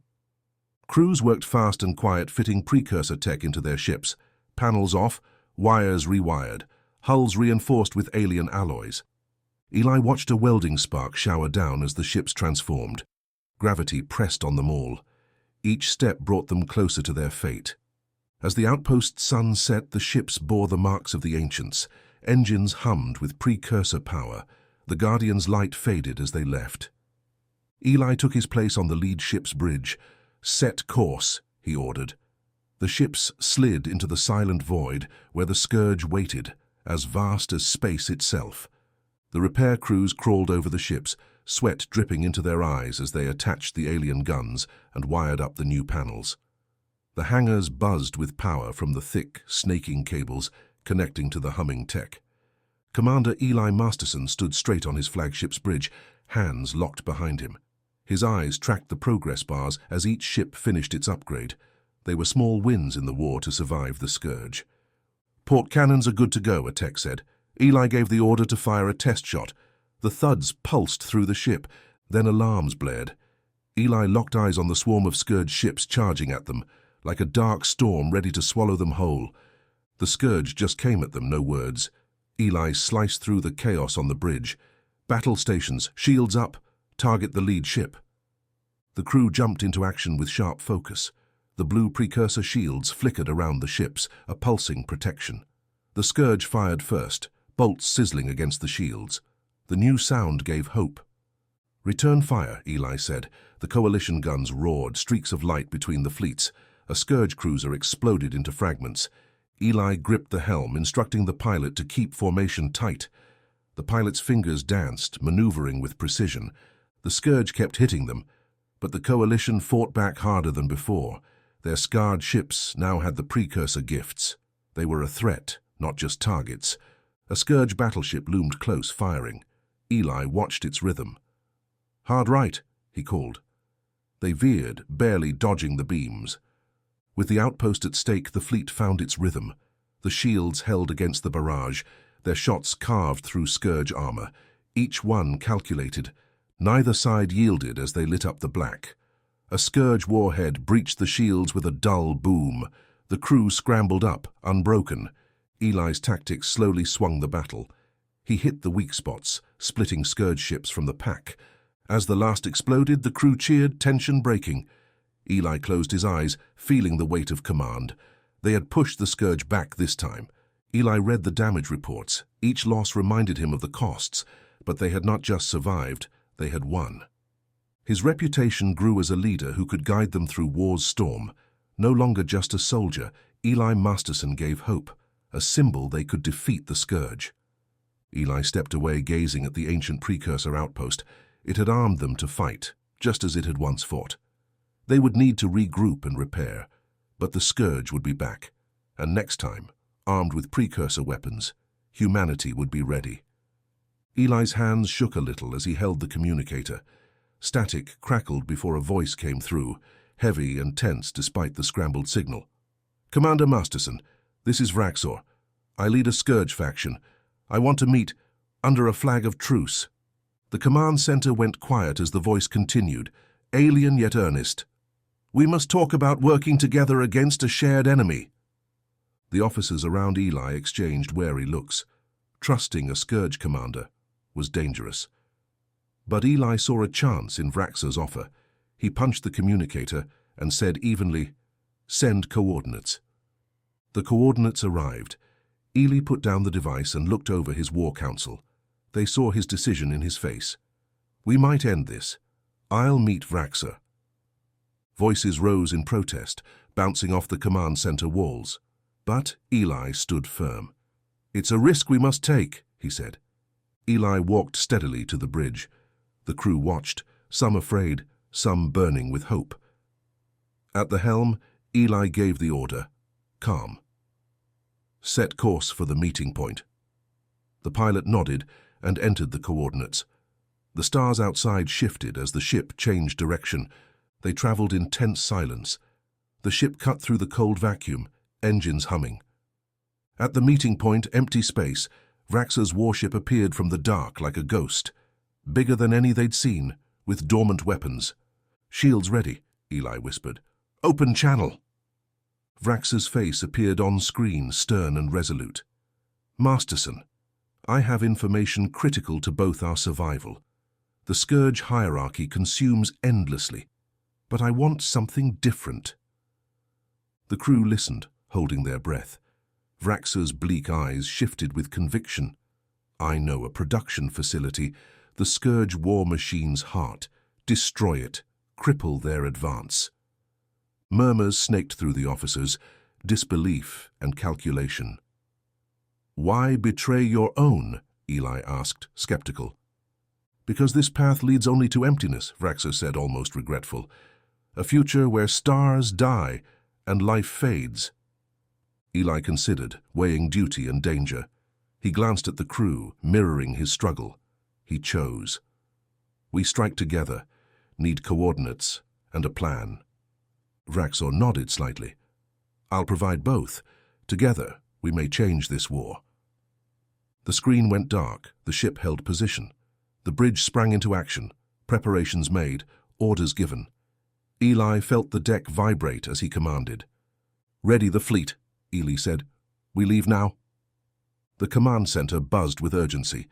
Crews worked fast and quiet, fitting precursor tech into their ships. Panels off, wires rewired, hulls reinforced with alien alloys. Eli watched a welding spark shower down as the ships transformed. Gravity pressed on them all. Each step brought them closer to their fate. As the outpost's sun set, the ships bore the marks of the ancients. Engines hummed with precursor power. The Guardian's light faded as they left. Eli took his place on the lead ship's bridge. "Set course," he ordered. The ships slid into the silent void where the scourge waited, as vast as space itself. The repair crews crawled over the ships, sweat dripping into their eyes as they attached the alien guns and wired up the new panels. The hangars buzzed with power from the thick, snaking cables connecting to the humming tech. Commander Eli Masterson stood straight on his flagship's bridge, hands locked behind him. His eyes tracked the progress bars as each ship finished its upgrade. They were small wins in the war to survive the scourge. "Port cannons are good to go," a tech said. Eli gave the order to fire a test shot. The thuds pulsed through the ship, then alarms blared. Eli locked eyes on the swarm of scourge ships charging at them, like a dark storm ready to swallow them whole. The scourge just came at them, no words. Eli sliced through the chaos on the bridge. "Battle stations, shields up, target the lead ship." The crew jumped into action with sharp focus. The blue precursor shields flickered around the ships, a pulsing protection. The scourge fired first, bolts sizzling against the shields. The new sound gave hope. "Return fire," Eli said. The coalition guns roared, streaks of light between the fleets. A scourge cruiser exploded into fragments. Eli gripped the helm, instructing the pilot to keep formation tight. The pilot's fingers danced, maneuvering with precision. The scourge kept hitting them, but the coalition fought back harder than before. Their scarred ships now had the precursor gifts. They were a threat, not just targets. A scourge battleship loomed close, firing. Eli watched its rhythm. "Hard right," he called. They veered, barely dodging the beams. With the outpost at stake, the fleet found its rhythm. The shields held against the barrage, their shots carved through scourge armor, each one calculated. Neither side yielded as they lit up the black. A scourge warhead breached the shields with a dull boom. The crew scrambled up, unbroken. Eli's tactics slowly swung the battle. He hit the weak spots, splitting scourge ships from the pack. As the last exploded, the crew cheered, tension breaking. Eli closed his eyes, feeling the weight of command. They had pushed the scourge back this time. Eli read the damage reports. Each loss reminded him of the costs, but they had not just survived, they had won. His reputation grew as a leader who could guide them through war's storm. No longer just a soldier, Eli Masterson gave hope, a symbol they could defeat the scourge. Eli stepped away, gazing at the ancient precursor outpost. It had armed them to fight, just as it had once fought. They would need to regroup and repair, but the scourge would be back. And next time, armed with precursor weapons, humanity would be ready. Eli's hands shook a little as he held the communicator. Static crackled before a voice came through, heavy and tense despite the scrambled signal. "Commander Masterson, this is Vraxor. I lead a scourge faction. I want to meet under a flag of truce." The command center went quiet as the voice continued, alien yet earnest. "We must talk about working together against a shared enemy." The officers around Eli exchanged wary looks. Trusting a scourge commander was dangerous. But Eli saw a chance in Vraxor's offer. He punched the communicator and said evenly, "Send coordinates." The coordinates arrived. Eli put down the device and looked over his war council. They saw his decision in his face. "We might end this. I'll meet Vraxor." Voices rose in protest, bouncing off the command center walls. But Eli stood firm. "It's a risk we must take," he said. Eli walked steadily to the bridge. The crew watched, some afraid, some burning with hope. At the helm, Eli gave the order, "Calm. Set course for the meeting point." The pilot nodded and entered the coordinates. The stars outside shifted as the ship changed direction. They traveled in tense silence. The ship cut through the cold vacuum, engines humming. At the meeting point, empty space, Vraxor's warship appeared from the dark like a ghost. Bigger than any they'd seen, with dormant weapons. "Shields ready," Eli whispered. "Open channel." Vraxor's face appeared on screen, stern and resolute. "Masterson, I have information critical to both our survival. The scourge hierarchy consumes endlessly, but I want something different." The crew listened, holding their breath. Vraxor's bleak eyes shifted with conviction. "I know a production facility, the scourge war machine's heart, destroy it, cripple their advance. Murmurs snaked through the officers, disbelief and calculation. "Why betray your own?" Eli asked, skeptical. "Because this path leads only to emptiness," Vraxa said, almost regretful. "A future where stars die and life fades." Eli considered, weighing duty and danger. He glanced at the crew, mirroring his struggle. He chose. "We strike together, need coordinates and a plan." Vraxor nodded slightly. "I'll provide both. Together, we may change this war." The screen went dark, the ship held position. The bridge sprang into action, preparations made, orders given. Eli felt the deck vibrate as he commanded. "Ready the fleet," Eli said. "We leave now?" The command center buzzed with urgency.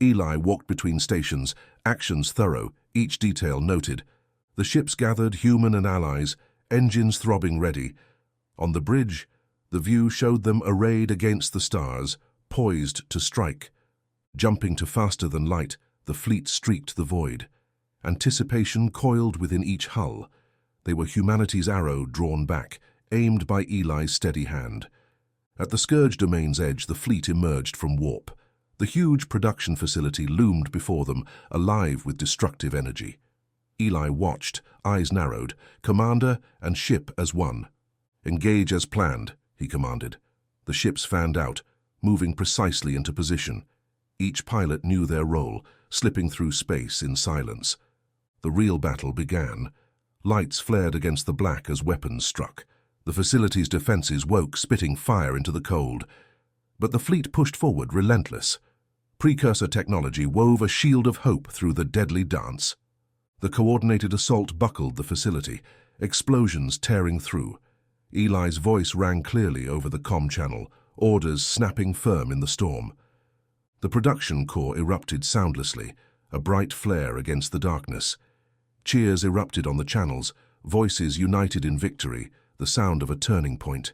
Eli walked between stations, actions thorough, each detail noted. The ships gathered, human and allies, engines throbbing ready. On the bridge, the view showed them arrayed against the stars, poised to strike. Jumping to faster than light, the fleet streaked the void. Anticipation coiled within each hull. They were humanity's arrow drawn back, aimed by Eli's steady hand. At the Scourge domain's edge, the fleet emerged from warp. The huge production facility loomed before them, alive with destructive energy. Eli watched, eyes narrowed, commander and ship as one. "Engage as planned," he commanded. The ships fanned out, moving precisely into position. Each pilot knew their role, slipping through space in silence. The real battle began. Lights flared against the black as weapons struck. The facility's defenses woke, spitting fire into the cold. But the fleet pushed forward, relentless. Precursor technology wove a shield of hope through the deadly dance. The coordinated assault buckled the facility, explosions tearing through. Eli's voice rang clearly over the comm channel, orders snapping firm in the storm. The production core erupted soundlessly, a bright flare against the darkness. Cheers erupted on the channels, voices united in victory, the sound of a turning point.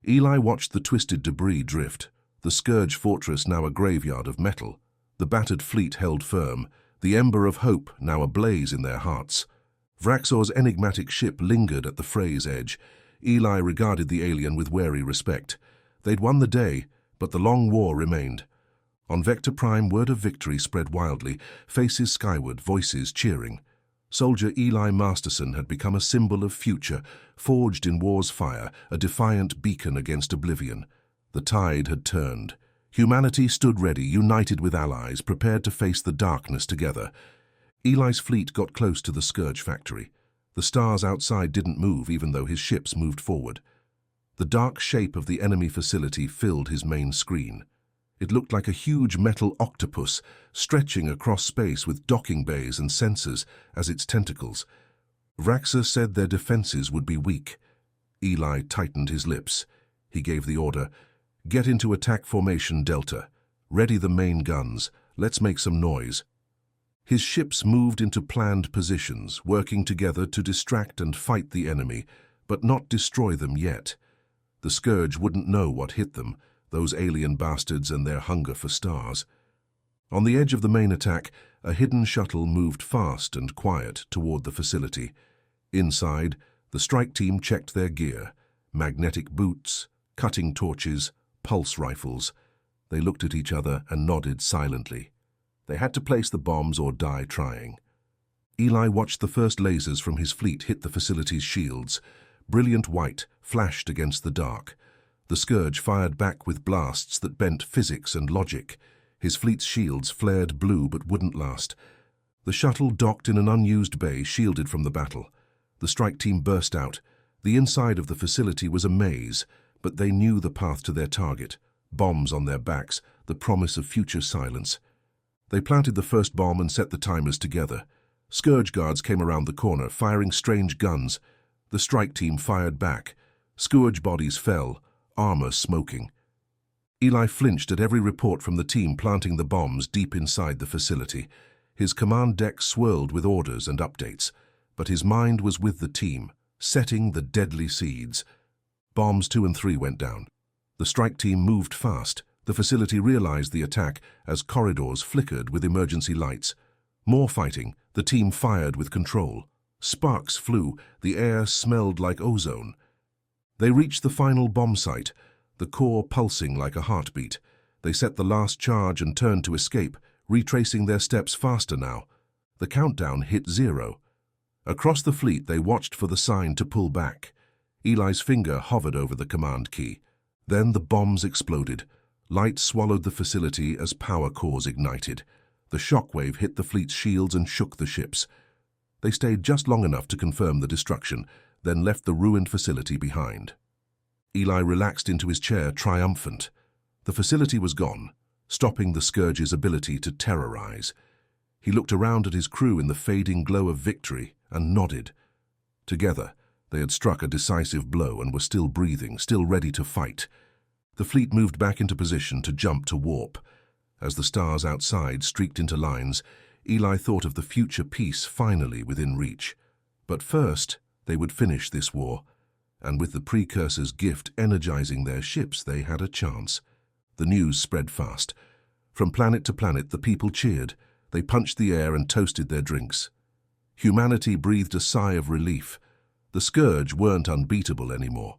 Eli watched the twisted debris drift, the Scourge fortress now a graveyard of metal. The battered fleet held firm, the ember of hope now ablaze in their hearts. Vraxor's enigmatic ship lingered at the fray's edge. Eli regarded the alien with wary respect. They'd won the day, but the long war remained. On Vector Prime, word of victory spread wildly, faces skyward, voices cheering. Soldier Eli Masterson had become a symbol of future, forged in war's fire, a defiant beacon against oblivion. The tide had turned. Humanity stood ready, united with allies, prepared to face the darkness together. Eli's fleet got close to the Scourge factory. The stars outside didn't move, even though his ships moved forward. The dark shape of the enemy facility filled his main screen. It looked like a huge metal octopus, stretching across space with docking bays and sensors as its tentacles. Vraxa said their defenses would be weak. Eli tightened his lips. He gave the order, "Get into attack formation Delta. Ready the main guns. Let's make some noise." His ships moved into planned positions, working together to distract and fight the enemy, but not destroy them yet. The Scourge wouldn't know what hit them, those alien bastards and their hunger for stars. On the edge of the main attack, a hidden shuttle moved fast and quiet toward the facility. Inside, the strike team checked their gear: magnetic boots, cutting torches, pulse rifles. They looked at each other and nodded silently. They had to place the bombs or die trying. Eli watched the first lasers from his fleet hit the facility's shields. Brilliant white flashed against the dark. The Scourge fired back with blasts that bent physics and logic. His fleet's shields flared blue but wouldn't last. The shuttle docked in an unused bay, shielded from the battle. The strike team burst out. The inside of the facility was a maze, but they knew the path to their target. Bombs on their backs, the promise of future silence. They planted the first bomb and set the timers together. Scourge guards came around the corner, firing strange guns. The strike team fired back. Scourge bodies fell, armor smoking. Eli flinched at every report from the team planting the bombs deep inside the facility. His command deck swirled with orders and updates, but his mind was with the team, setting the deadly seeds. Bombs 2 and 3 went down. The strike team moved fast. The facility realized the attack as corridors flickered with emergency lights. More fighting. The team fired with control. Sparks flew. The air smelled like ozone. They reached the final bomb site, the core pulsing like a heartbeat. They set the last charge and turned to escape, retracing their steps faster now. The countdown hit 0. Across the fleet, they watched for the sign to pull back. Eli's finger hovered over the command key. Then the bombs exploded. Light swallowed the facility as power cores ignited. The shockwave hit the fleet's shields and shook the ships. They stayed just long enough to confirm the destruction, then left the ruined facility behind. Eli relaxed into his chair, triumphant. The facility was gone, stopping the Scourge's ability to terrorize. He looked around at his crew in the fading glow of victory and nodded. Together, they had struck a decisive blow and were still breathing, still ready to fight. The fleet moved back into position to jump to warp. As the stars outside streaked into lines, Eli thought of the future peace finally within reach. But first, they would finish this war, and with the Precursor's gift energizing their ships, they had a chance. The news spread fast. From planet to planet, the people cheered. They punched the air and toasted their drinks. Humanity breathed a sigh of relief. The Scourge weren't unbeatable anymore.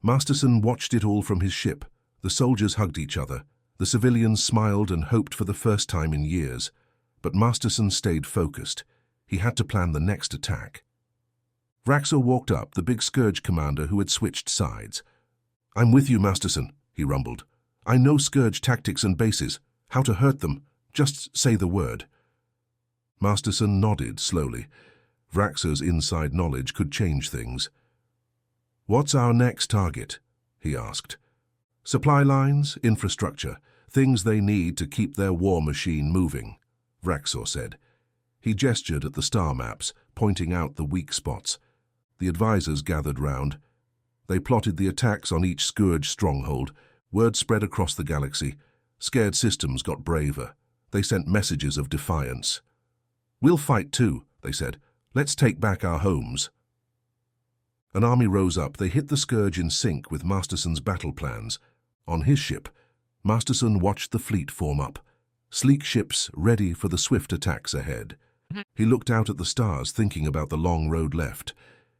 Masterson watched it all from his ship. The soldiers hugged each other. The civilians smiled and hoped for the first time in years. But Masterson stayed focused. He had to plan the next attack. Vraxor walked up, the big Scourge commander who had switched sides. "I'm with you, Masterson," he rumbled. "I know Scourge tactics and bases, how to hurt them. Just say the word." Masterson nodded slowly. Vraxor's inside knowledge could change things. "What's our next target?" he asked. "Supply lines, infrastructure, things they need to keep their war machine moving," Vraxor said. He gestured at the star maps, pointing out the weak spots. The advisors gathered round. They plotted the attacks on each Scourge stronghold. Word spread across the galaxy. Scared systems got braver. They sent messages of defiance. "We'll fight too," they said. "Let's take back our homes." An army rose up. They hit the Scourge in sync with Masterson's battle plans. On his ship, Masterson watched the fleet form up. Sleek ships ready for the swift attacks ahead. He looked out at the stars, thinking about the long road left.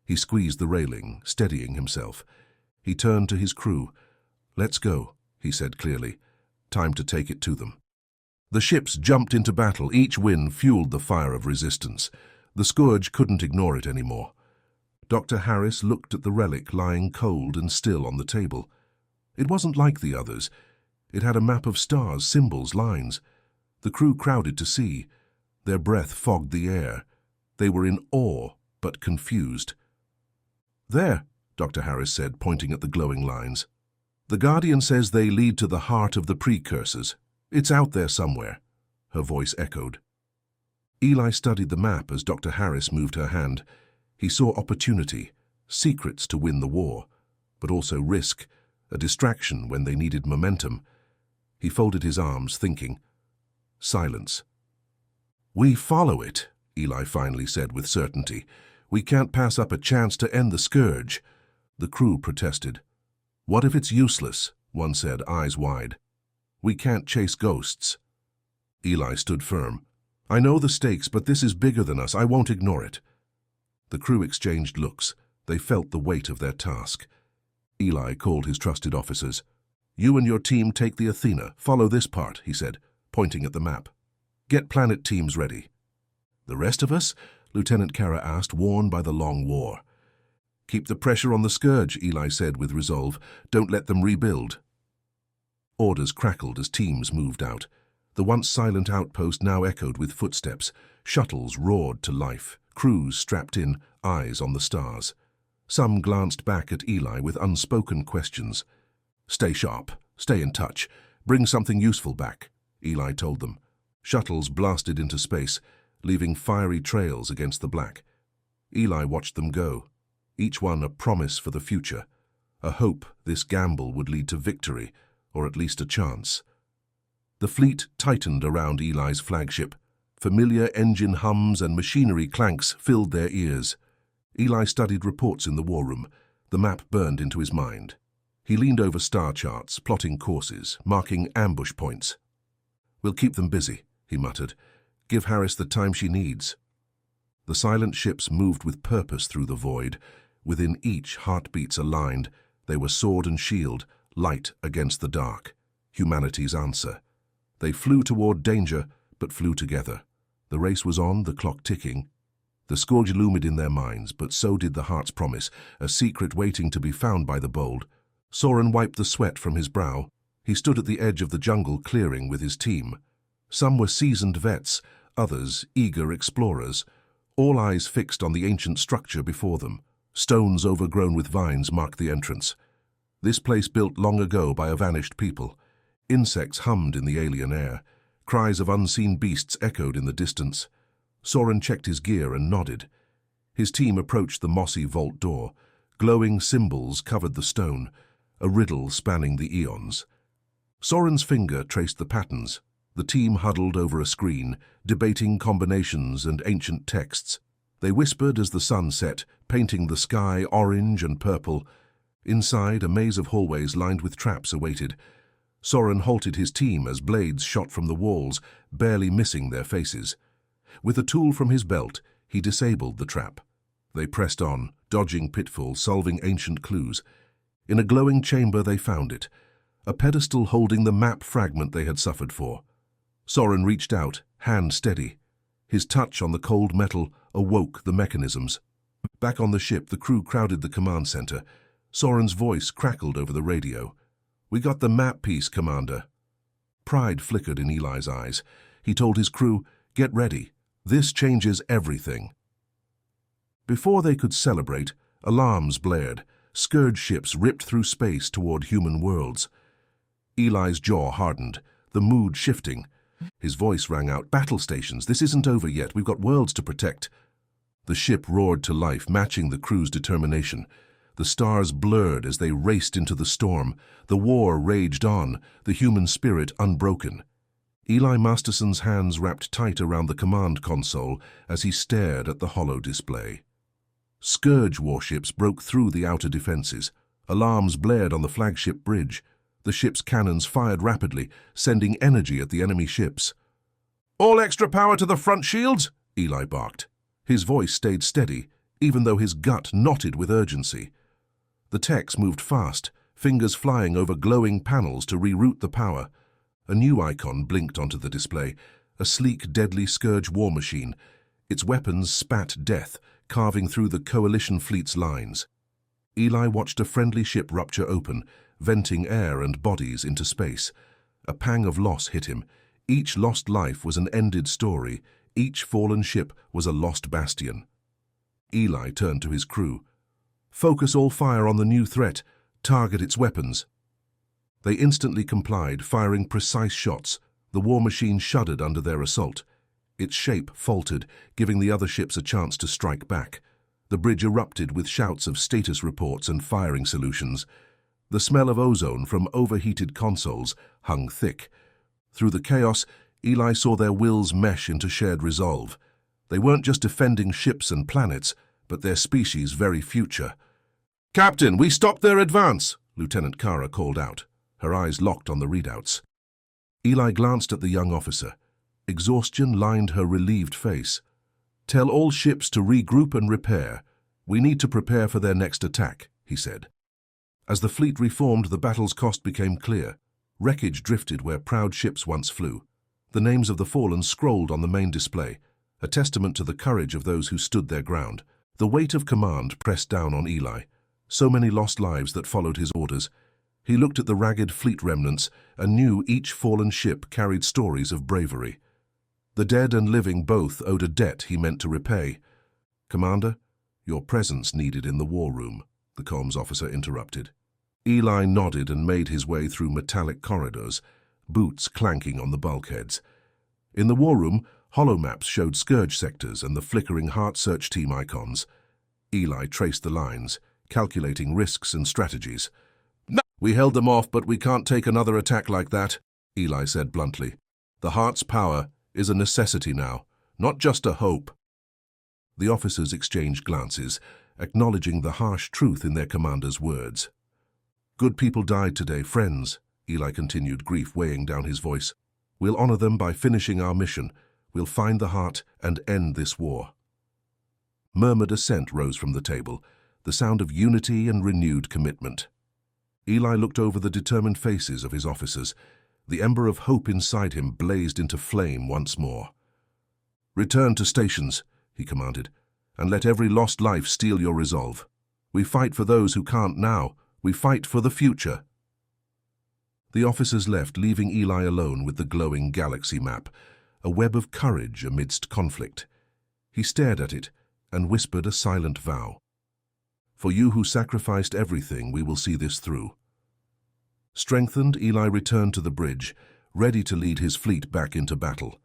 He squeezed the railing, steadying himself. He turned to his crew. "Let's go," he said clearly. "Time to take it to them." The ships jumped into battle. Each wind fueled the fire of resistance. The Scourge couldn't ignore it anymore. Dr. Harris looked at the relic lying cold and still on the table. It wasn't like the others. It had a map of stars, symbols, lines. The crew crowded to see. Their breath fogged the air. They were in awe, but confused. "There," Dr. Harris said, pointing at the glowing lines. "The Guardian says they lead to the heart of the Precursors. It's out there somewhere," her voice echoed. Eli studied the map as Dr. Harris moved her hand. He saw opportunity, secrets to win the war, but also risk, a distraction when they needed momentum. He folded his arms, thinking. Silence. "We follow it," Eli finally said with certainty. "We can't pass up a chance to end the Scourge." The crew protested. "What if it's useless?" one said, eyes wide. "We can't chase ghosts." Eli stood firm. "I know the stakes, but this is bigger than us. I won't ignore it." The crew exchanged looks. They felt the weight of their task. Eli called his trusted officers. "You and your team take the Athena. Follow this part," he said, pointing at the map. "Get planet teams ready." "The rest of us?" Lieutenant Kara asked, worn by the long war. "Keep the pressure on the Scourge," Eli said with resolve. "Don't let them rebuild." Orders crackled as teams moved out. The once silent outpost now echoed with footsteps. Shuttles roared to life. Crews strapped in, eyes on the stars. Some glanced back at Eli with unspoken questions. "Stay sharp. Stay in touch. Bring something useful back," Eli told them. Shuttles blasted into space, leaving fiery trails against the black. Eli watched them go, each one a promise for the future, a hope this gamble would lead to victory, or at least a chance. The fleet tightened around Eli's flagship. Familiar engine hums and machinery clanks filled their ears. Eli studied reports in the war room. The map burned into his mind. He leaned over star charts, plotting courses, marking ambush points. "We'll keep them busy," he muttered. Give Harris the time she needs. The silent ships moved with purpose through the void. Within each, heartbeats aligned. They were sword and shield, light against the dark. Humanity's answer. They flew toward danger, but flew together. The race was on, the clock ticking. The scourge loomed in their minds, but so did the heart's promise, a secret waiting to be found by the bold. Soren wiped the sweat from his brow. He stood at the edge of the jungle clearing with his team. Some were seasoned vets, others eager explorers, all eyes fixed on the ancient structure before them. Stones overgrown with vines marked the entrance. This place built long ago by a vanished people. Insects hummed in the alien air. Cries of unseen beasts echoed in the distance. Soren checked his gear and nodded. His team approached the mossy vault door. Glowing symbols covered the stone, a riddle spanning the eons. Soren's finger traced the patterns. The team huddled over a screen, debating combinations and ancient texts. They whispered as the sun set, painting the sky orange and purple. Inside, a maze of hallways lined with traps awaited. Soren halted his team as blades shot from the walls, barely missing their faces. With a tool from his belt, he disabled the trap. They pressed on, dodging pitfalls, solving ancient clues. In a glowing chamber they found it, a pedestal holding the map fragment they had suffered for. Soren reached out, hand steady. His touch on the cold metal awoke the mechanisms. Back on the ship, the crew crowded the command center. Soren's voice crackled over the radio. "We got the map piece, Commander." Pride flickered in Eli's eyes. He told his crew, "Get ready. This changes everything." Before they could celebrate, alarms blared. Scourge ships ripped through space toward human worlds. Eli's jaw hardened, the mood shifting. His voice rang out, "Battle stations, this isn't over yet. We've got worlds to protect." The ship roared to life, matching the crew's determination. The stars blurred as they raced into the storm. The war raged on, the human spirit unbroken. Eli Masterson's hands wrapped tight around the command console as he stared at the hollow display. Scourge warships broke through the outer defenses. Alarms blared on the flagship bridge. The ship's cannons fired rapidly, sending energy at the enemy ships. "All extra power to the front shields!" Eli barked. His voice stayed steady, even though his gut knotted with urgency. The techs moved fast, fingers flying over glowing panels to reroute the power. A new icon blinked onto the display, a sleek, deadly Scourge war machine. Its weapons spat death, carving through the Coalition fleet's lines. Eli watched a friendly ship rupture open, venting air and bodies into space. A pang of loss hit him. Each lost life was an ended story. Each fallen ship was a lost bastion. Eli turned to his crew. "Focus all fire on the new threat. Target its weapons." They instantly complied, firing precise shots. The war machine shuddered under their assault. Its shape faltered, giving the other ships a chance to strike back. The bridge erupted with shouts of status reports and firing solutions. The smell of ozone from overheated consoles hung thick. Through the chaos, Eli saw their wills mesh into shared resolve. They weren't just defending ships and planets, but their species' very future. "Captain, we stopped their advance!" Lieutenant Kara called out, her eyes locked on the readouts. Eli glanced at the young officer. Exhaustion lined her relieved face. "Tell all ships to regroup and repair. We need to prepare for their next attack," he said. As the fleet reformed, the battle's cost became clear. Wreckage drifted where proud ships once flew. The names of the fallen scrolled on the main display, a testament to the courage of those who stood their ground. The weight of command pressed down on Eli. So many lost lives that followed his orders. He looked at the ragged fleet remnants and knew each fallen ship carried stories of bravery. The dead and living both owed a debt he meant to repay. "Commander, your presence needed in the war room," the comms officer interrupted. Eli nodded and made his way through metallic corridors, boots clanking on the bulkheads. In the war room, holomaps showed Scourge sectors and the flickering Heart Search team icons. Eli traced the lines, calculating risks and strategies. "No, we held them off, but we can't take another attack like that," Eli said bluntly. "The Heart's power is a necessity now, not just a hope." The officers exchanged glances, acknowledging the harsh truth in their commander's words. "Good people died today, friends," Eli continued, grief weighing down his voice. "We'll honor them by finishing our mission. We'll find the heart and end this war." Murmured assent rose from the table, the sound of unity and renewed commitment. Eli looked over the determined faces of his officers. The ember of hope inside him blazed into flame once more. "Return to stations," he commanded, "and let every lost life steel your resolve. We fight for those who can't now. We fight for the future." The officers left, leaving Eli alone with the glowing galaxy map, a web of courage amidst conflict. He stared at it and whispered a silent vow. "For you who sacrificed everything, we will see this through." Strengthened, Eli returned to the bridge, ready to lead his fleet back into battle.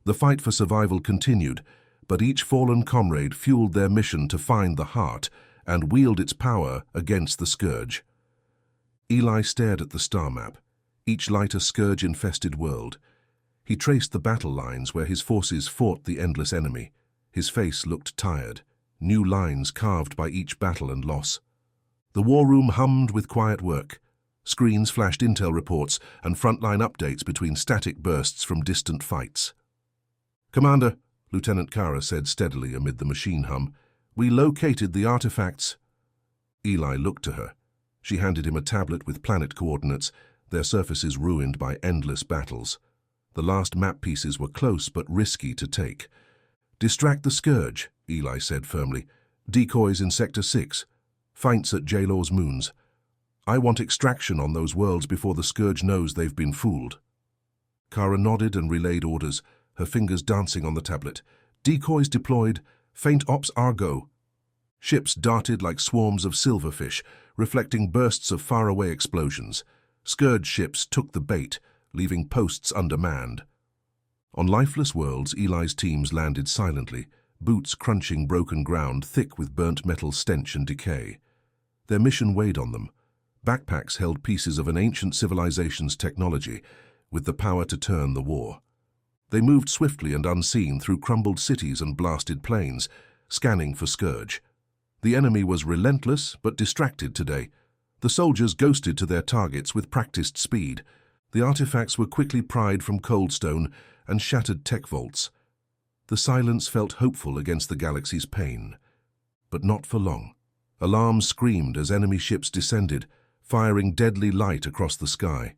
The fight for survival continued, but each fallen comrade fueled their mission to find the heart and wield its power against the scourge. Eli stared at the star map, each light a scourge-infested world. He traced the battle lines where his forces fought the endless enemy. His face looked tired, new lines carved by each battle and loss. The war room hummed with quiet work. Screens flashed intel reports and frontline updates between static bursts from distant fights. "Commander," Lieutenant Kara said steadily amid the machine hum, "we located the artifacts." Eli looked to her. She handed him a tablet with planet coordinates, their surfaces ruined by endless battles. The last map pieces were close but risky to take. "Distract the scourge," Eli said firmly. "Decoys in Sector 6. Feints at J-Law's moons. I want extraction on those worlds before the scourge knows they've been fooled." Kara nodded and relayed orders, her fingers dancing on the tablet. "Decoys deployed. Faint ops Argo." Ships darted like swarms of silverfish, reflecting bursts of faraway explosions. Scourge ships took the bait, leaving posts undermanned. On lifeless worlds, Eli's teams landed silently, boots crunching broken ground thick with burnt metal stench and decay. Their mission weighed on them. Backpacks held pieces of an ancient civilization's technology, with the power to turn the war. They moved swiftly and unseen through crumbled cities and blasted plains, scanning for scourge. The enemy was relentless but distracted today. The soldiers ghosted to their targets with practiced speed. The artifacts were quickly pried from coldstone and shattered tech vaults. The silence felt hopeful against the galaxy's pain. But not for long. Alarms screamed as enemy ships descended, firing deadly light across the sky.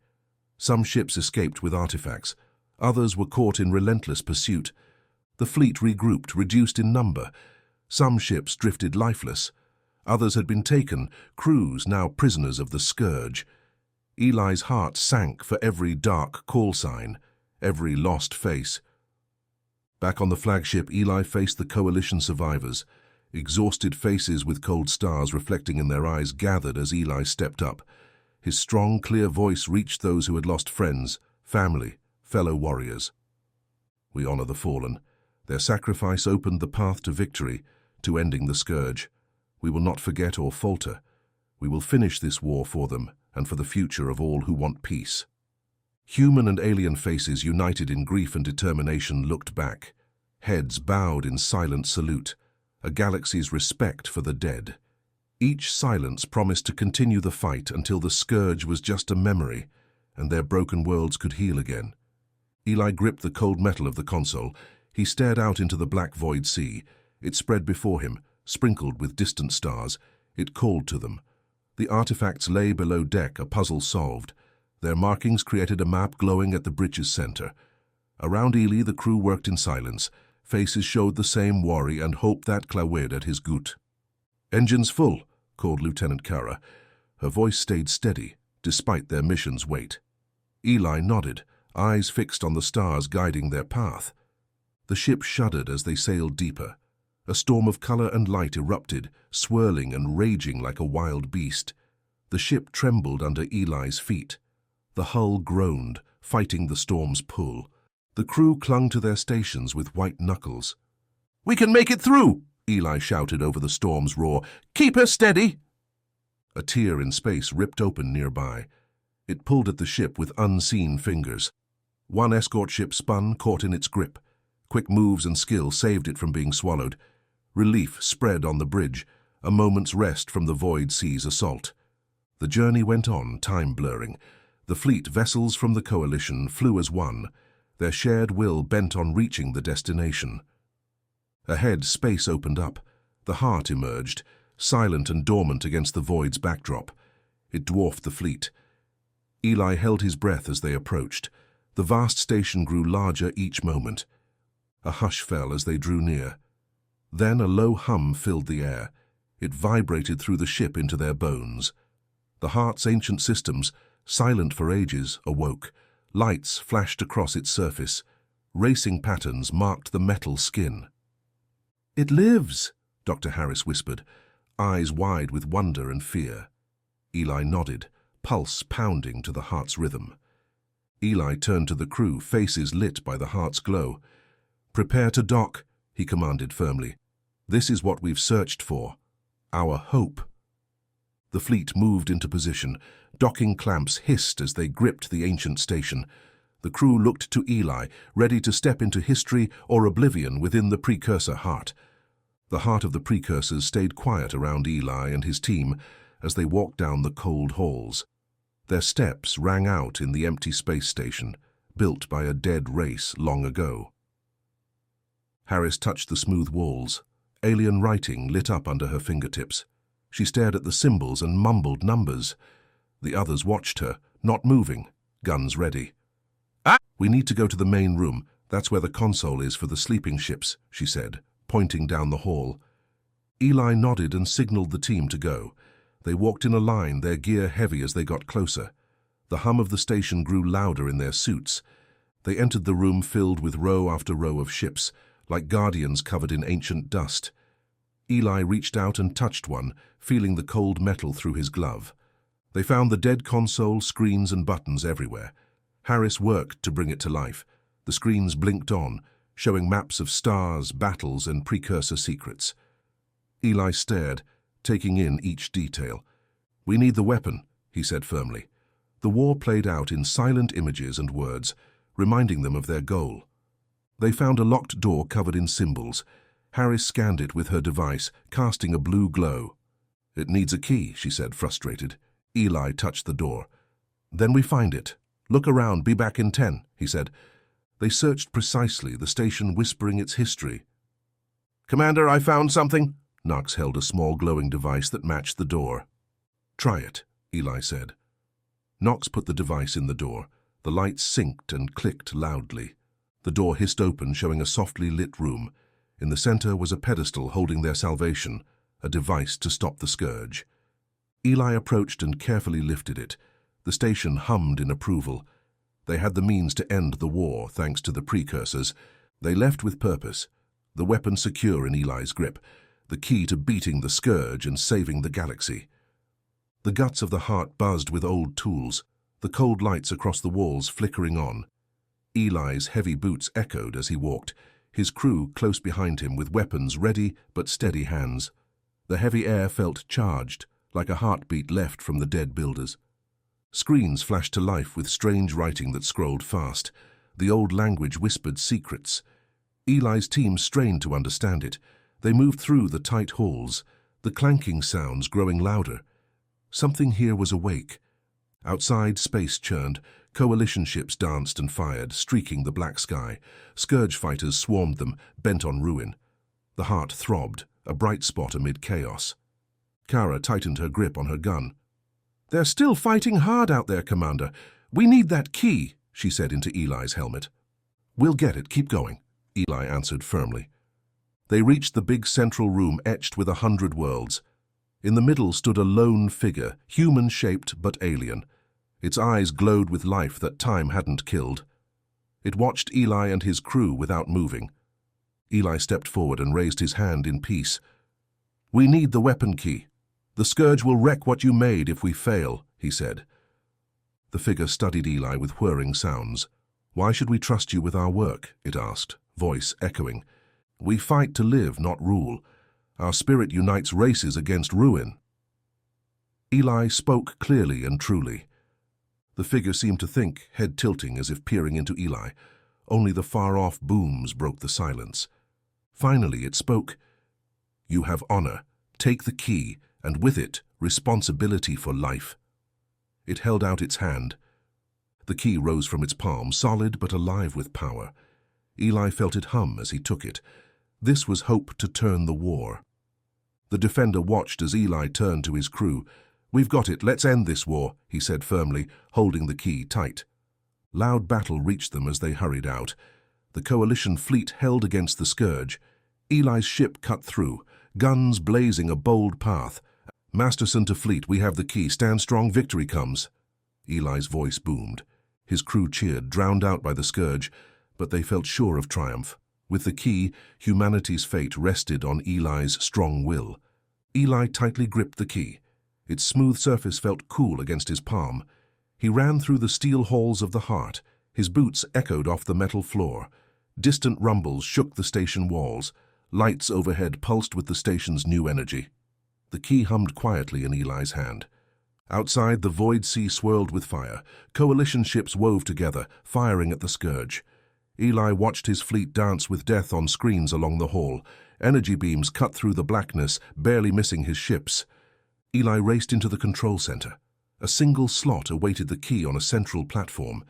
Some ships escaped with artifacts. Others were caught in relentless pursuit. The fleet regrouped, reduced in number. Some ships drifted lifeless. Others had been taken, crews now prisoners of the scourge. Eli's heart sank for every dark call sign, every lost face. Back on the flagship, Eli faced the coalition survivors. Exhausted faces with cold stars reflecting in their eyes gathered as Eli stepped up. His strong, clear voice reached those who had lost friends, family, fellow warriors. "We honor the fallen. Their sacrifice opened the path to victory, to ending the scourge. We will not forget or falter. We will finish this war for them and for the future of all who want peace." Human and alien faces united in grief and determination looked back. Heads bowed in silent salute, a galaxy's respect for the dead. Each silence promised to continue the fight until the scourge was just a memory and their broken worlds could heal again. Eli gripped the cold metal of the console. He stared out into the black void sea. It spread before him, sprinkled with distant stars. It called to them. The artifacts lay below deck, a puzzle solved. Their markings created a map glowing at the bridge's center. Around Eli, the crew worked in silence. Faces showed the same worry and hope that clawed at his gut. "Engines full," called Lieutenant Kara. Her voice stayed steady, despite their mission's weight. Eli nodded, eyes fixed on the stars guiding their path. The ship shuddered as they sailed deeper. A storm of color and light erupted, swirling and raging like a wild beast. The ship trembled under Eli's feet. The hull groaned, fighting the storm's pull. The crew clung to their stations with white knuckles. "We can make it through!" Eli shouted over the storm's roar. "Keep her steady!" A tear in space ripped open nearby. It pulled at the ship with unseen fingers. One escort ship spun, caught in its grip. Quick moves and skill saved it from being swallowed. Relief spread on the bridge, a moment's rest from the void sea's assault. The journey went on, time blurring. The fleet vessels from the coalition flew as one. their shared will bent on reaching the destination. Ahead, space opened up. The heart emerged, silent and dormant against the void's backdrop. It dwarfed the fleet. Eli held his breath as they approached. The vast station grew larger each moment. A hush fell as they drew near. Then a low hum filled the air. It vibrated through the ship into their bones. The heart's ancient systems, silent for ages, awoke. Lights flashed across its surface. Racing patterns marked the metal skin. "It lives," Dr. Harris whispered, eyes wide with wonder and fear. Eli nodded, pulse pounding to the heart's rhythm. Eli turned to the crew, faces lit by the heart's glow. "Prepare to dock," he commanded firmly. "This is what we've searched for. Our hope." The fleet moved into position. Docking clamps hissed as they gripped the ancient station. The crew looked to Eli, ready to step into history or oblivion within the precursor heart. The heart of the precursors stayed quiet around Eli and his team as they walked down the cold halls. Their steps rang out in the empty space station, built by a dead race long ago. Harris touched the smooth walls. Alien writing lit up under her fingertips. She stared at the symbols and mumbled numbers. The others watched her, not moving, guns ready. "Ah! We need to go to the main room. That's where the console is for the sleeping ships," she said, pointing down the hall. Eli nodded and signaled the team to go. They walked in a line, their gear heavy as they got closer. The hum of the station grew louder in their suits. They entered the room filled with row after row of ships, like guardians covered in ancient dust. Eli reached out and touched one, feeling the cold metal through his glove. They found the dead console, screens and buttons everywhere. Harris worked to bring it to life. The screens blinked on, showing maps of stars, battles and precursor secrets. Eli stared, taking in each detail. "We need the weapon," he said firmly. The war played out in silent images and words, reminding them of their goal. They found a locked door covered in symbols. Harris scanned it with her device, casting a blue glow. "It needs a key," she said, frustrated. Eli touched the door. "Then we find it. Look around, be back in 10, he said. They searched precisely, the station whispering its history. "Commander, I found something." Knox held a small glowing device that matched the door. "Try it," Eli said. Knox put the device in the door. The lights synced and clicked loudly. The door hissed open, showing a softly lit room. In the center was a pedestal holding their salvation, a device to stop the scourge. Eli approached and carefully lifted it. The station hummed in approval. They had the means to end the war, thanks to the precursors. They left with purpose, the weapon secure in Eli's grip, the key to beating the scourge and saving the galaxy. The guts of the heart buzzed with old tools, the cold lights across the walls flickering on. Eli's heavy boots echoed as he walked, his crew close behind him with weapons ready but steady hands. The heavy air felt charged, like a heartbeat left from the dead builders. Screens flashed to life with strange writing that scrolled fast. The old language whispered secrets. Eli's team strained to understand it. They moved through the tight halls, the clanking sounds growing louder. Something here was awake. Outside, space churned. Coalition ships danced and fired, streaking the black sky. Scourge fighters swarmed them, bent on ruin. The heart throbbed, a bright spot amid chaos. Kara tightened her grip on her gun. "They're still fighting hard out there, Commander. We need that key," she said into Eli's helmet. "We'll get it, keep going," Eli answered firmly. They reached the big central room etched with 100 worlds. In the middle stood a lone figure, human-shaped but alien. Its eyes glowed with life that time hadn't killed. It watched Eli and his crew without moving. Eli stepped forward and raised his hand in peace. "We need the weapon key. The scourge will wreck what you made if we fail," he said. The figure studied Eli with whirring sounds. "Why should we trust you with our work?" it asked, voice echoing. "We fight to live, not rule. Our spirit unites races against ruin." Eli spoke clearly and truly. The figure seemed to think, head tilting as if peering into Eli. Only the far-off booms broke the silence. Finally it spoke. "You have honor. Take the key, and with it, responsibility for life." It held out its hand. The key rose from its palm, solid but alive with power. Eli felt it hum as he took it. This was hope to turn the war. The defender watched as Eli turned to his crew. "We've got it, let's end this war," he said firmly, holding the key tight. Loud battle reached them as they hurried out. The coalition fleet held against the scourge. Eli's ship cut through, guns blazing a bold path. "Masterson to fleet, we have the key. Stand strong, victory comes." Eli's voice boomed. His crew cheered, drowned out by the scourge, but they felt sure of triumph. With the key, humanity's fate rested on Eli's strong will. Eli tightly gripped the key. Its smooth surface felt cool against his palm. He ran through the steel halls of the heart. His boots echoed off the metal floor. Distant rumbles shook the station walls. Lights overhead pulsed with the station's new energy. The key hummed quietly in Eli's hand. Outside, the void sea swirled with fire. Coalition ships wove together, firing at the scourge. Eli watched his fleet dance with death on screens along the hall. Energy beams cut through the blackness, barely missing his ships. Eli raced into the control center. A single slot awaited the key on a central platform.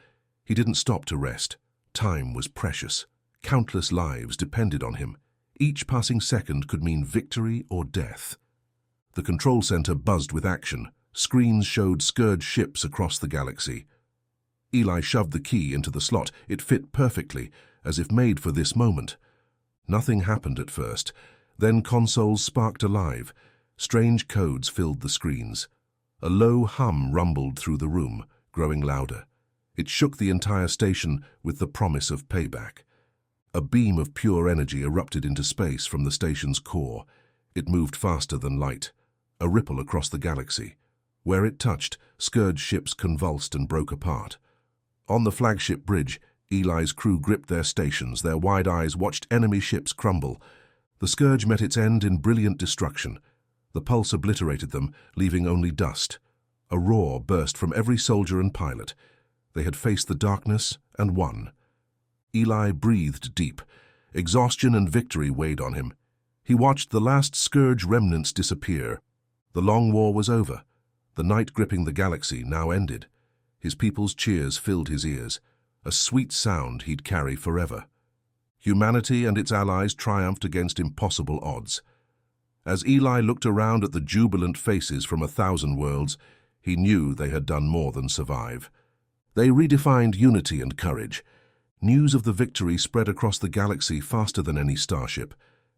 He didn't stop to rest. Time was precious. Countless lives depended on him. Each passing second could mean victory or death. The control center buzzed with action. Screens showed scourge ships across the galaxy. Eli shoved the key into the slot. It fit perfectly, as if made for this moment. Nothing happened at first. Then consoles sparked alive. Strange codes filled the screens. A low hum rumbled through the room, growing louder. It shook the entire station with the promise of payback. A beam of pure energy erupted into space from the station's core. It moved faster than light, a ripple across the galaxy. Where it touched, scourge ships convulsed and broke apart. On the flagship bridge, Eli's crew gripped their stations. Their wide eyes watched enemy ships crumble. The scourge met its end in brilliant destruction. The pulse obliterated them, leaving only dust. A roar burst from every soldier and pilot. They had faced the darkness and won. Eli breathed deep. Exhaustion and victory weighed on him. He watched the last scourge remnants disappear. The long war was over. The night gripping the galaxy now ended. His people's cheers filled his ears, a sweet sound he'd carry forever. Humanity and its allies triumphed against impossible odds. As Eli looked around at the jubilant faces from 1,000 worlds, he knew they had done more than survive. They redefined unity and courage. News of the victory spread across the galaxy faster than any starship.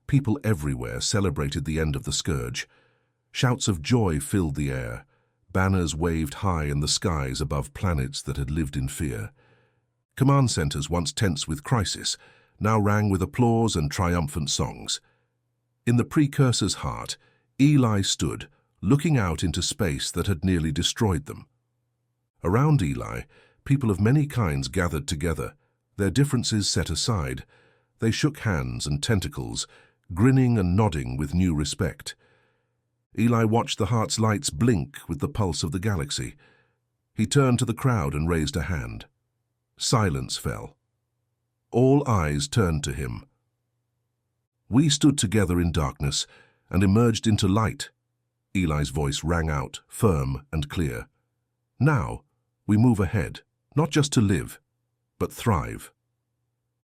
People everywhere celebrated the end of the scourge. Shouts of joy filled the air. Banners waved high in the skies above planets that had lived in fear. Command centers, once tense with crisis, now rang with applause and triumphant songs. In the precursor's heart, Eli stood, looking out into space that had nearly destroyed them. Around Eli, people of many kinds gathered together, their differences set aside. They shook hands and tentacles, grinning and nodding with new respect. Eli watched the heart's lights blink with the pulse of the galaxy. He turned to the crowd and raised a hand. Silence fell. All eyes turned to him. "We stood together in darkness and emerged into light." Eli's voice rang out, firm and clear. "Now, we move ahead, not just to live, but thrive."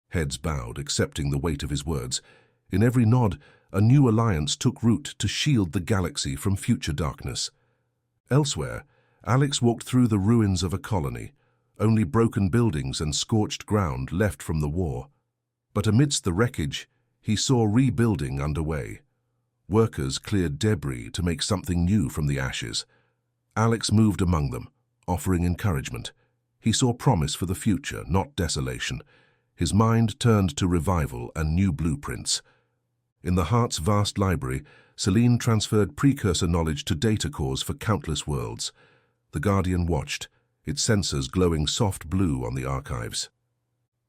Heads bowed, accepting the weight of his words. In every nod, a new alliance took root to shield the galaxy from future darkness. Elsewhere, Alex walked through the ruins of a colony, only broken buildings and scorched ground left from the war. But amidst the wreckage, he saw rebuilding underway. Workers cleared debris to make something new from the ashes. Alex moved among them, offering encouragement. He saw promise for the future, not desolation. His mind turned to revival and new blueprints. In the heart's vast library, Celine transferred precursor knowledge to data cores for countless worlds. The Guardian watched, its sensors glowing soft blue on the archives.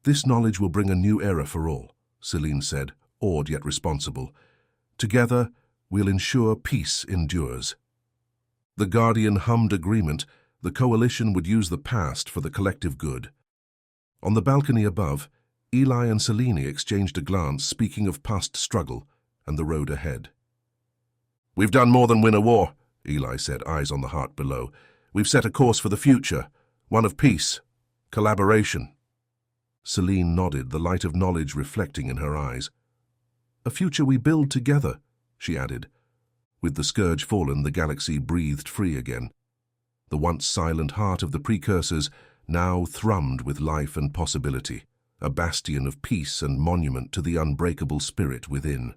"This knowledge will bring a new era for all," Celine said, awed yet responsible. "Together, we'll ensure peace endures." The Guardian hummed agreement. The coalition would use the past for the collective good. On the balcony above, Eli and Celine exchanged a glance, speaking of past struggle and the road ahead. "We've done more than win a war," Eli said, eyes on the heart below. "We've set a course for the future, one of peace." Collaboration. Celine nodded, the light of knowledge reflecting in her eyes. A future we build together, she added. With the scourge fallen, the galaxy breathed free again. The once silent heart of the precursors now thrummed with life and possibility, a bastion of peace and monument to the unbreakable spirit within.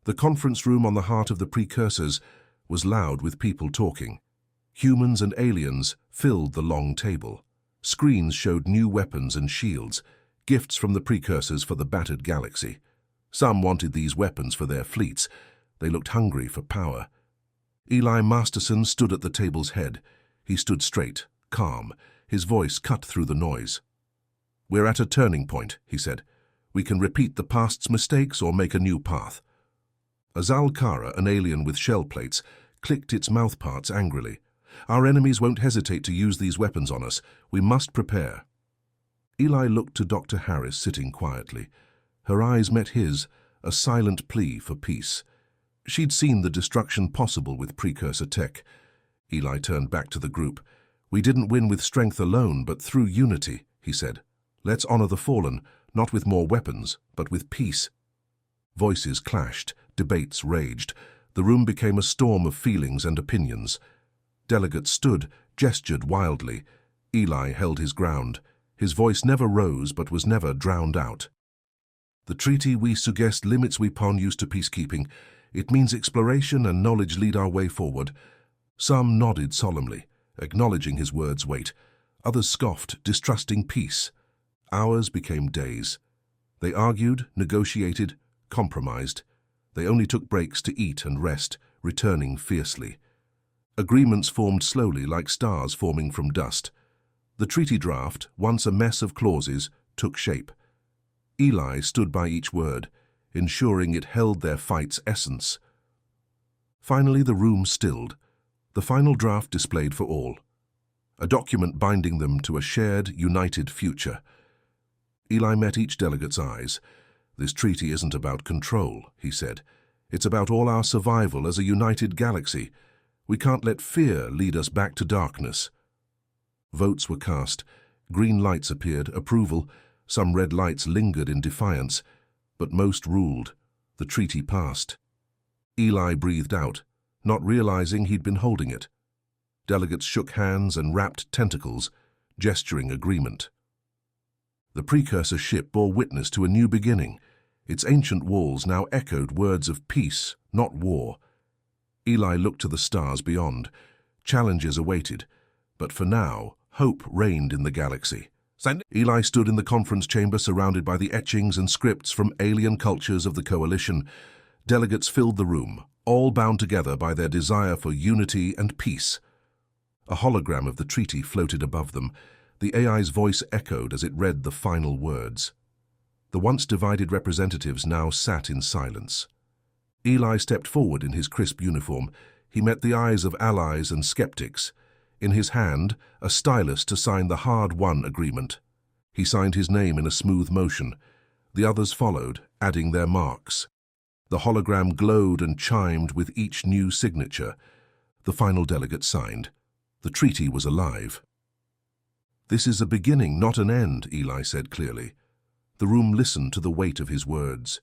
The conference room on the heart of the precursors was loud with people talking. Humans and aliens filled the long table. Screens showed new weapons and shields, gifts from the precursors for the battered galaxy. Some wanted these weapons for their fleets. They looked hungry for power. Eli Masterson stood at the table's head. He stood straight, calm, his voice cut through the noise. "We're at a turning point," he said. "We can repeat the past's mistakes or make a new path." Azal Kara, an alien with shell plates, clicked its mouthparts angrily. "Our enemies won't hesitate to use these weapons on us. We must prepare." Eli looked to Dr. Harris sitting quietly. Her eyes met his, a silent plea for peace. She'd seen the destruction possible with precursor tech. Eli turned back to the group. "We didn't win with strength alone, but through unity," he said. "Let's honor the fallen, not with more weapons, but with peace." Voices clashed, debates raged. The room became a storm of feelings and opinions. Delegates stood, gestured wildly. Eli held his ground. His voice never rose but was never drowned out. "The treaty we suggest limits weapon use to peacekeeping. It means exploration and knowledge lead our way forward." Some nodded solemnly, acknowledging his words' weight. Others scoffed, distrusting peace. Hours became days. They argued, negotiated, compromised. They only took breaks to eat and rest, returning fiercely. Agreements formed slowly, like stars forming from dust. The treaty draft, once a mess of clauses, took shape. Eli stood by each word, ensuring it held their fight's essence. Finally, the room stilled. The final draft displayed for all. A document binding them to a shared, united future. Eli met each delegate's eyes. "This treaty isn't about control," he said. "It's about all our survival as a united galaxy. We can't let fear lead us back to darkness." Votes were cast. Green lights appeared, approval. Some red lights lingered in defiance. But most ruled. The treaty passed. Eli breathed out, not realizing he'd been holding it. Delegates shook hands and wrapped tentacles, gesturing agreement. The precursor ship bore witness to a new beginning. Its ancient walls now echoed words of peace, not war. Eli looked to the stars beyond. Challenges awaited, but for now, hope reigned in the galaxy. Eli stood in the conference chamber surrounded by the etchings and scripts from alien cultures of the Coalition. Delegates filled the room, all bound together by their desire for unity and peace. A hologram of the treaty floated above them. The AI's voice echoed as it read the final words. The once divided representatives now sat in silence. Eli stepped forward in his crisp uniform. He met the eyes of allies and skeptics. In his hand, a stylus to sign the hard-won agreement. He signed his name in a smooth motion. The others followed, adding their marks. The hologram glowed and chimed with each new signature. The final delegate signed. The treaty was alive. "This is a beginning, not an end," Eli said clearly. The room listened to the weight of his words.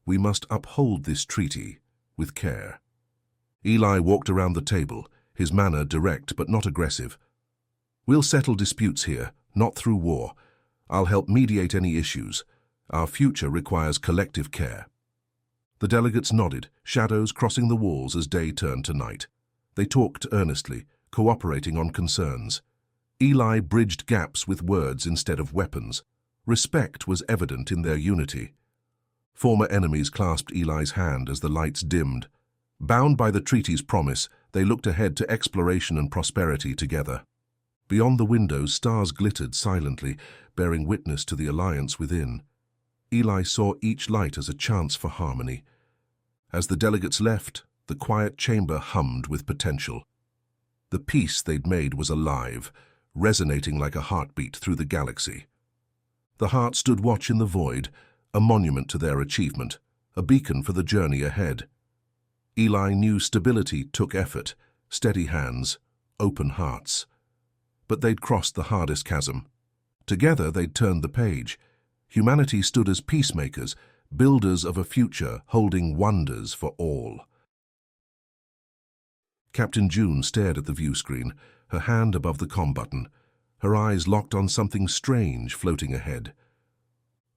"We must uphold this treaty with care." Eli walked around the table, his manner direct but not aggressive. "We'll settle disputes here, not through war. I'll help mediate any issues. Our future requires collective care." The delegates nodded, shadows crossing the walls as day turned to night. They talked earnestly, cooperating on concerns. Eli bridged gaps with words instead of weapons. Respect was evident in their unity. Former enemies clasped Eli's hand as the lights dimmed. Bound by the treaty's promise, they looked ahead to exploration and prosperity together. Beyond the windows, stars glittered silently, bearing witness to the alliance within. Eli saw each light as a chance for harmony. As the delegates left, the quiet chamber hummed with potential. The peace they'd made was alive, resonating like a heartbeat through the galaxy. The heart stood watch in the void, a monument to their achievement, a beacon for the journey ahead. Eli knew stability took effort, steady hands, open hearts. But they'd crossed the hardest chasm. Together they'd turned the page. Humanity stood as peacemakers, builders of a future holding wonders for all. Captain June stared at the view screen, her hand above the comm button, her eyes locked on something strange floating ahead.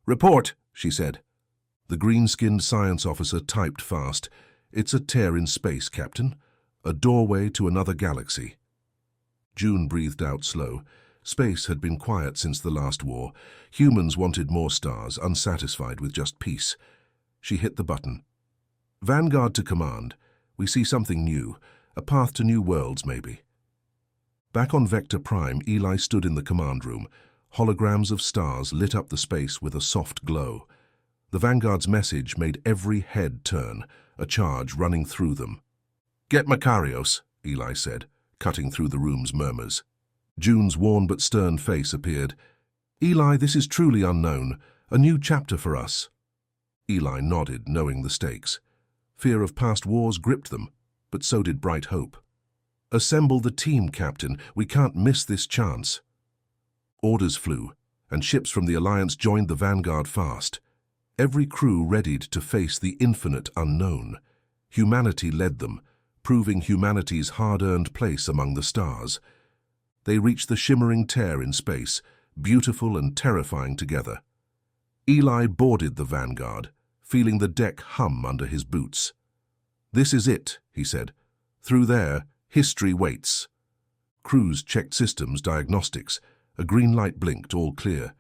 "Report," she said. The green-skinned science officer typed fast. "It's a tear in space, Captain. A doorway to another galaxy." June breathed out slow. Space had been quiet since the last war. Humans wanted more stars, unsatisfied with just peace. She hit the button. "Vanguard to command. We see something new. A path to new worlds, maybe." Back on Vector Prime, Eli stood in the command room. Holograms of stars lit up the space with a soft glow. The Vanguard's message made every head turn, a charge running through them. "Get Makarios," Eli said, cutting through the room's murmurs. June's worn but stern face appeared. "Eli, this is truly unknown. A new chapter for us." Eli nodded, knowing the stakes. Fear of past wars gripped them, but so did bright hope. "Assemble the team, Captain. We can't miss this chance." Orders flew, and ships from the Alliance joined the Vanguard fast. Every crew readied to face the infinite unknown. Humanity led them, proving humanity's hard-earned place among the stars. They reached the shimmering tear in space, beautiful and terrifying together. Eli boarded the Vanguard, feeling the deck hum under his boots. "This is it," he said. "Through there, history waits." Crews checked systems, diagnostics. A green light blinked, all clear.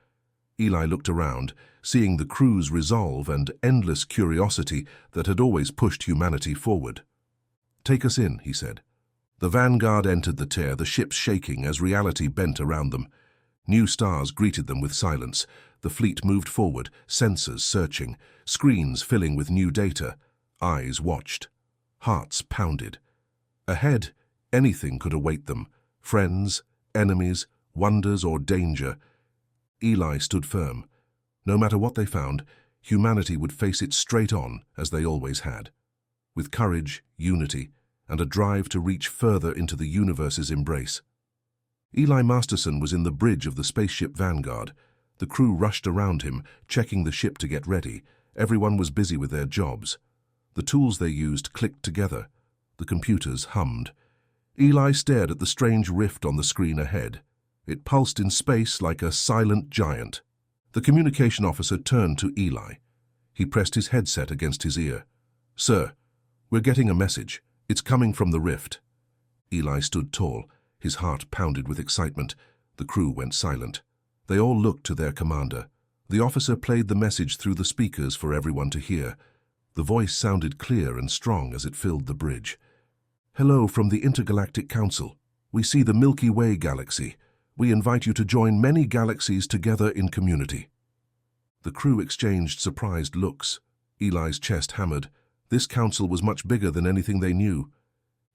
Eli looked around, seeing the crew's resolve and endless curiosity that had always pushed humanity forward. "Take us in," he said. The Vanguard entered the tear, the ships shaking as reality bent around them. New stars greeted them with silence. The fleet moved forward, sensors searching, screens filling with new data. Eyes watched. Hearts pounded. Ahead, anything could await them. Friends, enemies, wonders or danger. Eli stood firm. No matter what they found, humanity would face it straight on, as they always had. With courage, unity, and a drive to reach further into the universe's embrace. Eli Masterson was in the bridge of the spaceship Vanguard. The crew rushed around him, checking the ship to get ready. Everyone was busy with their jobs. The tools they used clicked together. The computers hummed. Eli stared at the strange rift on the screen ahead. It pulsed in space like a silent giant. The communication officer turned to Eli. He pressed his headset against his ear. "Sir, we're getting a message. It's coming from the rift." Eli stood tall. His heart pounded with excitement. The crew went silent. They all looked to their commander. The officer played the message through the speakers for everyone to hear. The voice sounded clear and strong as it filled the bridge. "Hello from the Intergalactic Council. We see the Milky Way galaxy. We invite you to join many galaxies together in community." The crew exchanged surprised looks. Eli's chest hammered. This council was much bigger than anything they knew.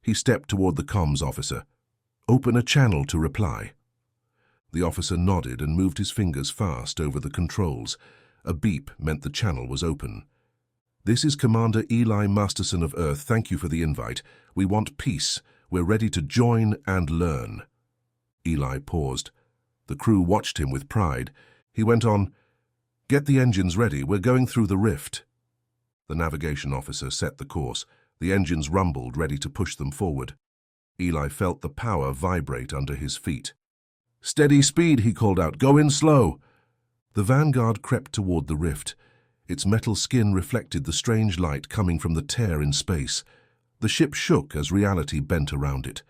He stepped toward the comms officer. "Open a channel to reply." The officer nodded and moved his fingers fast over the controls. A beep meant the channel was open. "This is Commander Eli Masterson of Earth. Thank you for the invite. We want peace. We're ready to join and learn." Eli paused. The crew watched him with pride. He went on, "Get the engines ready. We're going through the rift." The navigation officer set the course. The engines rumbled, ready to push them forward. Eli felt the power vibrate under his feet. "Steady speed," he called out. "Go in slow." The Vanguard crept toward the rift. Its metal skin reflected the strange light coming from the tear in space. The ship shook as reality bent around it.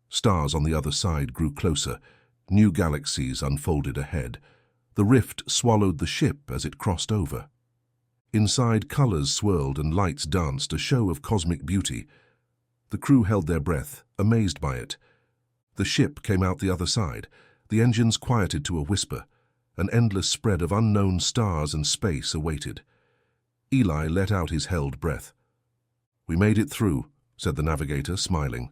Stars on the other side grew closer. New galaxies unfolded ahead. The rift swallowed the ship as it crossed over. Inside, colors swirled and lights danced, a show of cosmic beauty. The crew held their breath, amazed by it. The ship came out the other side. The engines quieted to a whisper. An endless spread of unknown stars and space awaited. Eli let out his held breath. "We made it through," said the navigator, smiling.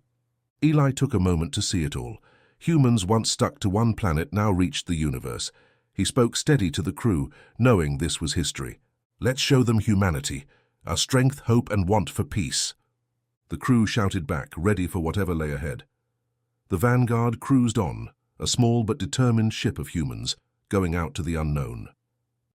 Eli took a moment to see it all. Humans once stuck to one planet now reached the universe. He spoke steady to the crew, knowing this was history. "Let's show them humanity, our strength, hope, and want for peace." The crew shouted back, ready for whatever lay ahead. The Vanguard cruised on, a small but determined ship of humans, going out to the unknown.